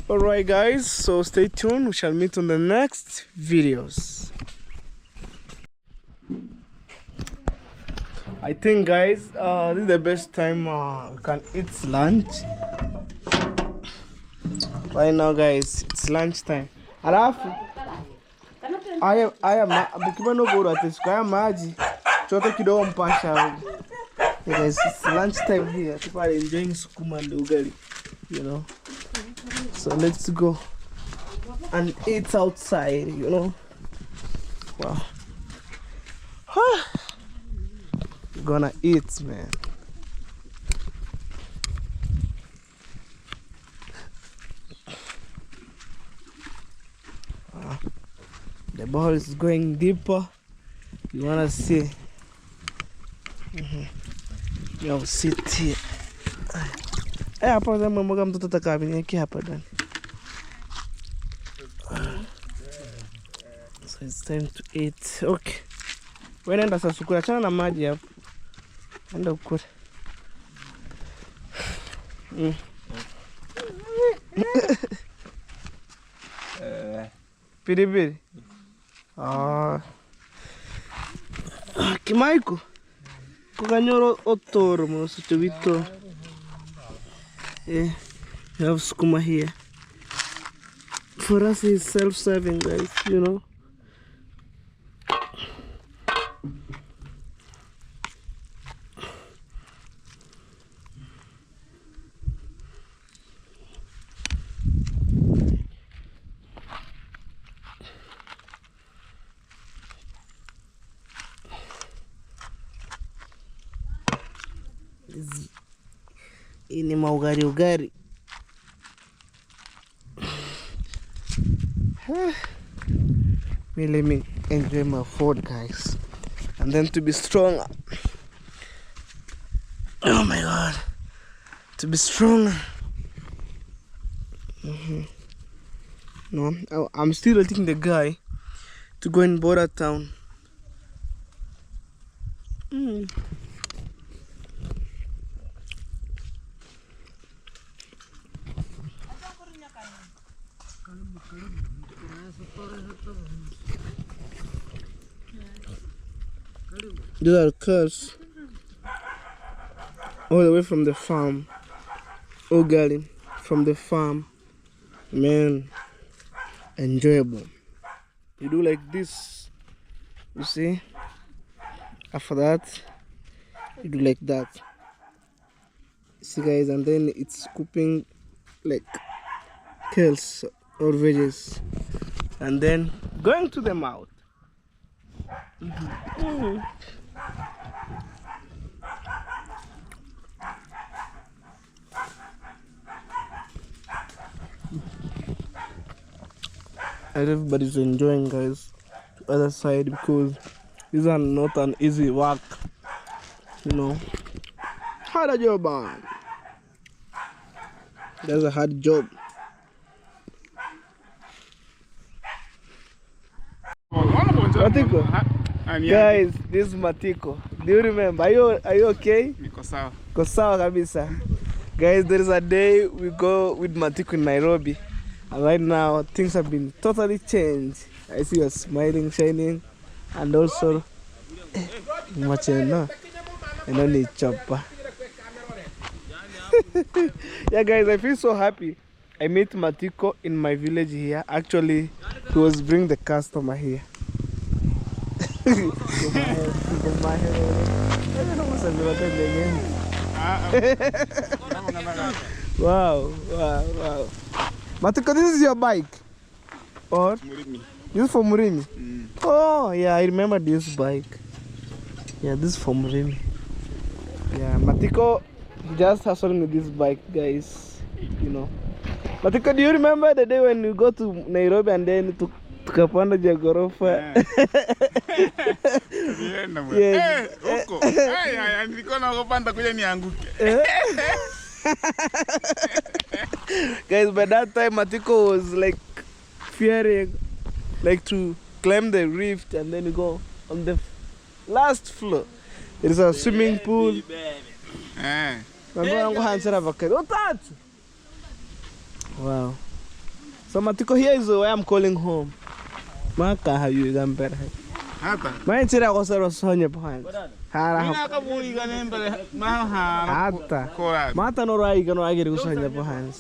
All right, guys, so stay tuned. We shall meet on the next videos. I think, guys, this is the best time we can eat lunch. Right now, guys, it's lunch time. Alafu aya bukibano bora atesika maji chote kidogo mpasha. Guys, it's lunch time here. People are enjoying sukuma and ugali, you know. So let's go and eat outside, you know. Wow. Gonna eat, man. The ball is going deeper. You wanna see? Yo, sit here. Hapa zama mwaga mtoto takabiniki hapa ndani. So it's time to eat. Okay. Wewe nenda sasa ukula, achana na maji hapo. Nenda ukule. Pilipili. Kimaiko. Kukanyoro otoro mo sa tuwito. Yeah, you have sukuma here. For us, it's self-serving, guys, you know. Ini maugari. Let me enjoy my food, guys. And then to be strong. Oh my God. To be strong. No, I'm still waiting the guy to go in border town. These are cars all the way from the farm. Ugali from the farm. Man, enjoyable. You do like this, you see. After that, you do like that. See, guys, and then it's scooping like kales or veggies, and then going to the mouth. And everybody's enjoying, guys, the other side, because these are not an easy work, you know. Hard job, man. That's a hard job. Matiko, guys, this is Matiko. Do you remember? Are you okay? Niko sawa. Niko sawa kabisa. Guys, there is a day we go with Matiko in Nairobi. And right now, things have been totally changed. I see you smiling, shining, and also, no need chopper. Yeah, guys, I feel so happy. I met Matiko in my village here. Actually, he was bringing the customer here. Wow. Matiko, this is your bike? Or? Murimi. This is for Murimi? Oh, yeah, I remember this bike. Yeah, this is for Murimi. Yeah, Matiko just hustling with this bike, guys. You know. Matiko, do you remember the day when we go to Nairobi and then tukapanda jagorofa? Yes. Huko. Nilikuwa naogopa kuja nianguke. Guys, by that time Matiko was like fearing like to climb the rift and then you go on the last floor. There is a swimming pool. Wow. So Matiko, here is where I'm calling home. Maka have you done better? Hata. Maenchira kwa sero sonye behind. Hara. Mina kabui ganembele maha. Hata. Mata no rai gano agiri kusonye behind.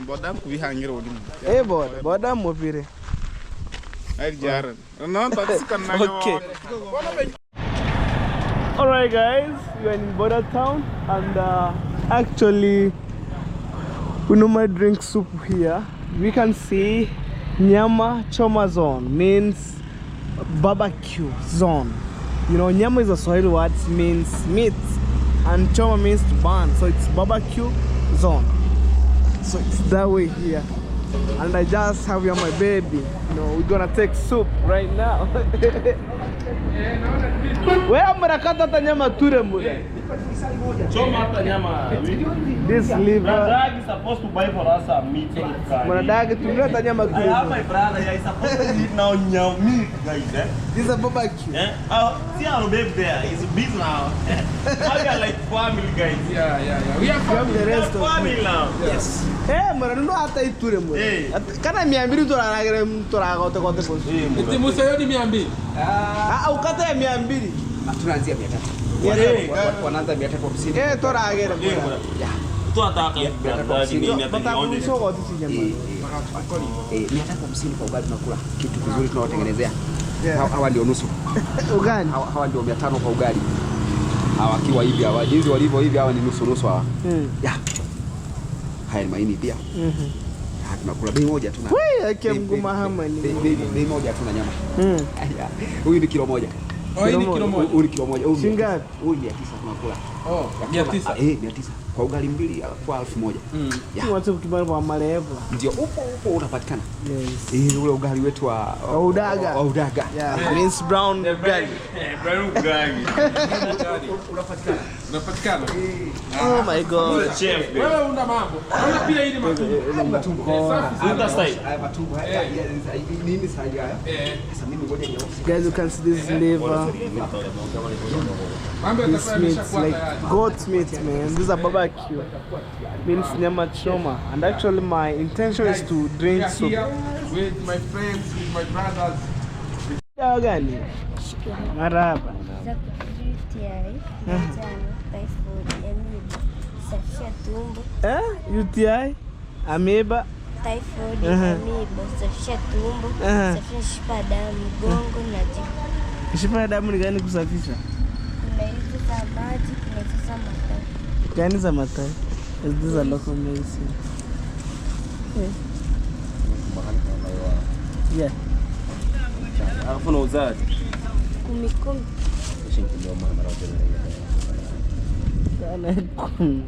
Boda kubihangira odimu. Boda mopire. Ai jara. No taxi na yo. Okay. Alright, guys, we are in border town and actually we normally drink soup here. We can see Nyama Choma zone means barbecue zone. You know, Nyama is a Swahili word, means meat, and Choma means to burn, so it's barbecue zone. So it's that way here. And I just have here my baby. You know, we're gonna take soup right now. Where am I kata nyama ture mure? Choma nyama. This liver. Dad is supposed to buy for us some meat. Dad ture nyama ture. I have my brother. He is supposed to eat now meat, guys. This is a barbecue. See our baby there. He's busy now. Now we are like family, guys. Yeah. We are the rest of family now. Yes. Mara ndo hata iture mure. Kana 200 toraragire toragote kote kote. Iti musayo ni 200. Ukata ya 200. Tunaanzia 300. Wanaanza 350. Toragire. Tu ataka batakusogo tisijamba. 350 kwa ugali tunakula kitu kizuri tunawatengenezea. Hawa ndio nusu. Ugani? Hawa ndio 500 kwa ugali. Hawa kiwa hivi hawa jinsi walivyo hivi hawa ni nusu hawa. Haya maini pia. Tunakula bei moja tuna. Wewe yake mguma hama ni. Bei moja tuna nyama. Huyu ni kilo moja. Oh, hii ni kilo moja. Huu ni kilo moja. Huu Shingapi? huu 900 tunakula. Oh, 900. 900. Kwa ugali mbili kwa 1000. Yeah. Watu kibali kwa malevo. Ndio upo unapatikana. Yes. Ule ugali wetu wa udaga. Wa udaga. Yeah, means brown ugali. Brown ugali. Unapatikana. Unapatikana. Oh my god. Chef. Wewe una mambo. Una pia hii ni matumbo. Unta style. Haya matumbo haya. Nini sasa haya? Sasa mimi ngoja nioshe. Guys, you can see this liver. Mambo This yatakuwa meat's yameshakuwa like tayari. goat meat, man. This is a barbecue. Means nyama choma. And actually my intention is to drink soup. Here with my friends, with my brothers. Dawa gani? Maraba. za UTI, njano, typhoid, amoeba, safisha tumbo, UTI, amoeba, typhoid, amoeba, safisha tumbo, safisha mishipa ya damu, mgongo na jipu. mishipa ya damu ni gani kusafisha? Kuna hizi za maji, kuna hizi za matai. Gani za matai? This is a local medicine. Yeah. Alafu na uzaji. 10.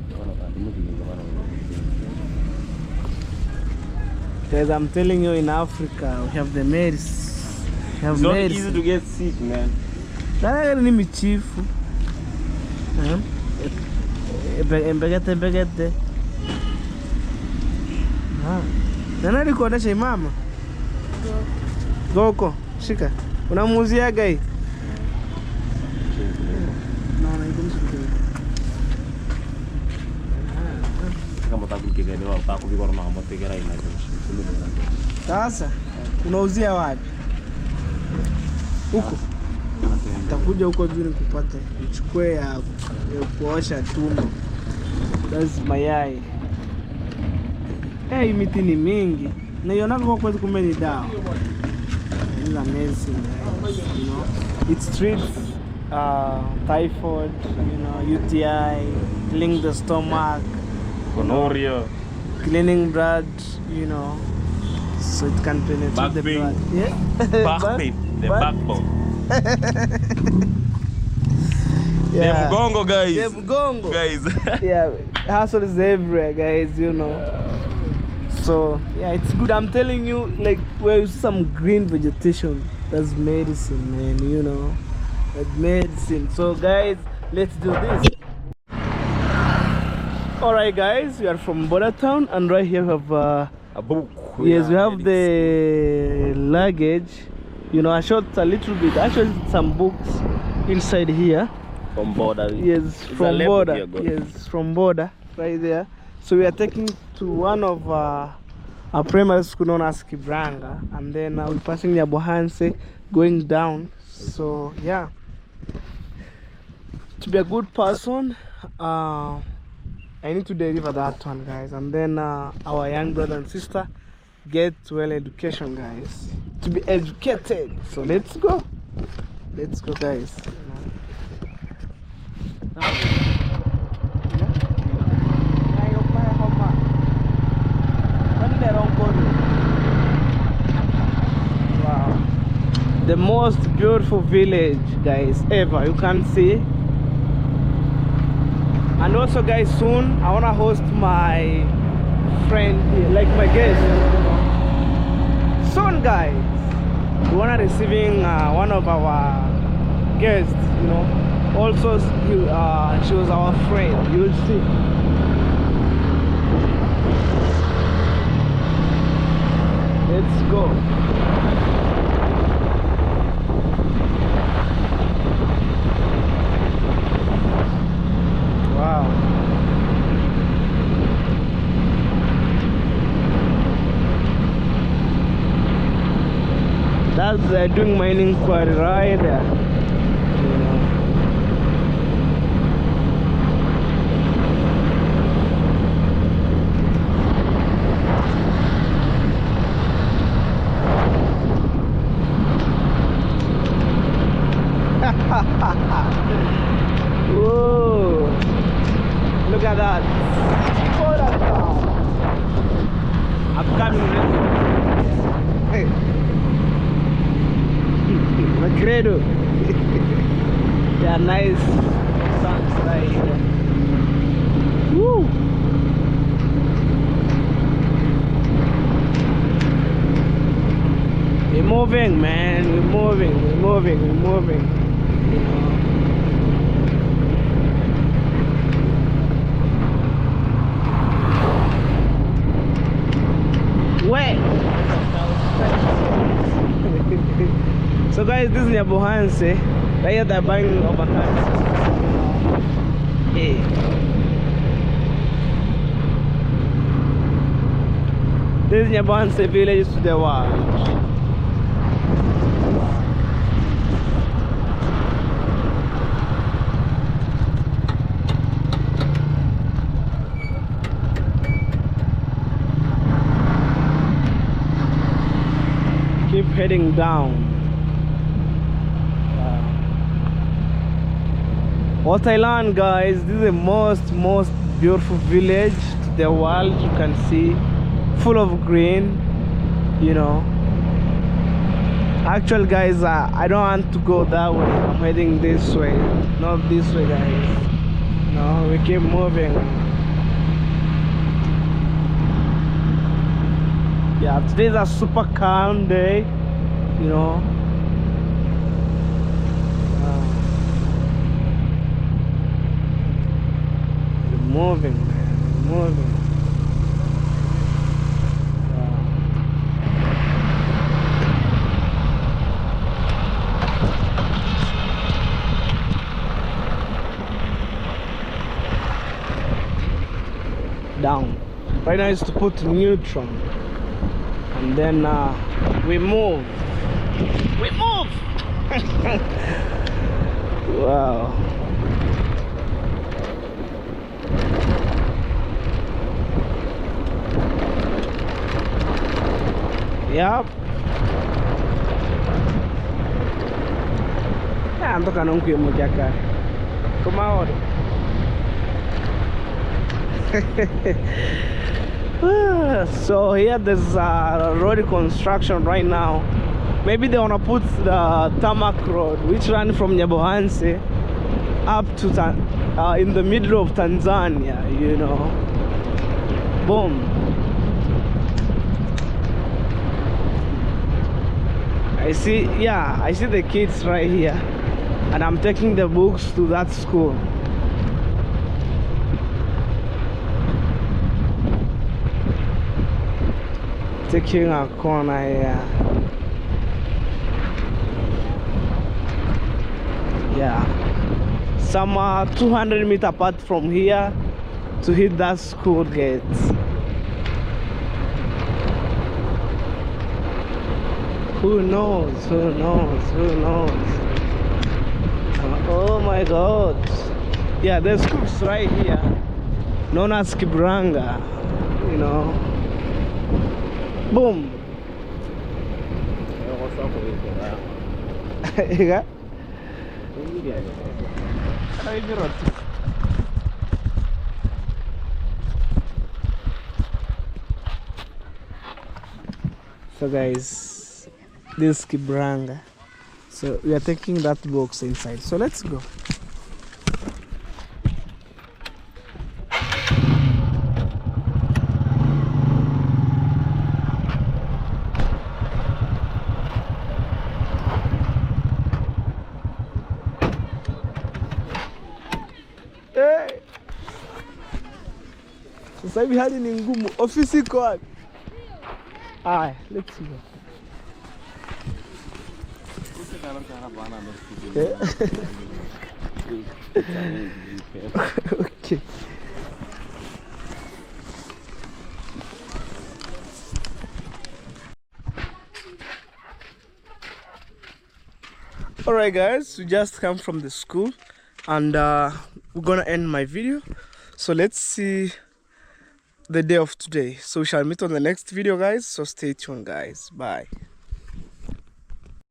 Guys, I'm telling you, in Africa we have the medicine. We have It's not medicine. easy to get sick, man. Sana ni michifu. Mbegete. Nani alikuonesha mama? Goko, shika. Unamuuzia gai? Naona ikumsikia. Kama takukielewa utakuvikora na mategera ina Sasa unauzia wapi? Huko. Takuja huko juu nikupate. Nichukue ya kuosha tumbo. That's mayai. Hii miti ni mingi. Naiona kwa kweli kumbe ni dawa. This is amazing, guys. You know, it treats typhoid, you know, UTI, cleaning the stomach, gonorrhea, cleaning blood, you know, so it can penetrate back the pain. blood. Yeah. Back pain, the backbone. Yeah. The mgongo, guys. The mgongo. Guys. Yeah, hustle is everywhere, guys, you know. So yeah, it's good. I'm telling you, like where you see some green vegetation, that's medicine, man, you know. That's medicine. So guys, let's do this. Alright guys, we are from Border Town, and right here we have A book. yes, we have the luggage. You know, I shot a little bit. I shot some books inside here. From border. Yes, It's from a border. here, God. Yes, from border, right there. So we are taking to one of our primary school known as Kibranga, and then we're passing Nyabohanse, going down. So yeah, to be a good person, I need to deliver that one, guys, and then our young brother and sister get well education, guys, to be educated. So let's go, guys. Wow, the most beautiful village, guys, ever you can see. And also, guys, soon I wanna host my friend here, like my guest. Soon, guys, we wanna receiving one of our guests, you know. Also, she was our friend. You'll see. Let's go. Wow. That's doing mining quarry right there. You know. Whoa! Look at that! Hold up now! I'm coming. Hey! Credo! a nice sunset here. Woo! We're moving, man. We're moving. We're moving. We're moving. You know. Wait. So guys, this is Nyabohanse. Right here they're buying avocados. Hey. This is Nyabohanse village to the world. Keep heading down. What Thailand, guys, this is the most beautiful village to the world. You can see, full of green, you know. Actually, guys, I don't want to go that way. I'm heading this way, not this way, guys. No, we keep moving. Yeah, today's a super calm day, you know. We're moving, man. We're moving. Down. Right now is to put neutron. And then we move. We move! Wow. Yep. I'm talking on Kuya Mujaka. Come out. So here there's road construction right now. Maybe they wanna put the tarmac road which run from Nyabohanse up to in the middle of Tanzania, you know. Boom. I see the kids right here, and I'm taking the books to that school. Taking a corner here. Yeah, some 200 meters apart from here to hit that school gate. Who knows? Who knows? Who knows? Oh my God! Yeah, there's schools right here, known as Kibranga. You know. Boom. So guys, this is Kibranga. So we are taking that box inside. So let's go. Hey. Sasa hivi hali ni ngumu. Ofisi iko wapi? Aya, let's go. Okay. Alright guys, we just come from the school and we're gonna end my video. So let's see the day of today. So we shall meet on the next video guys, so stay tuned guys. Bye.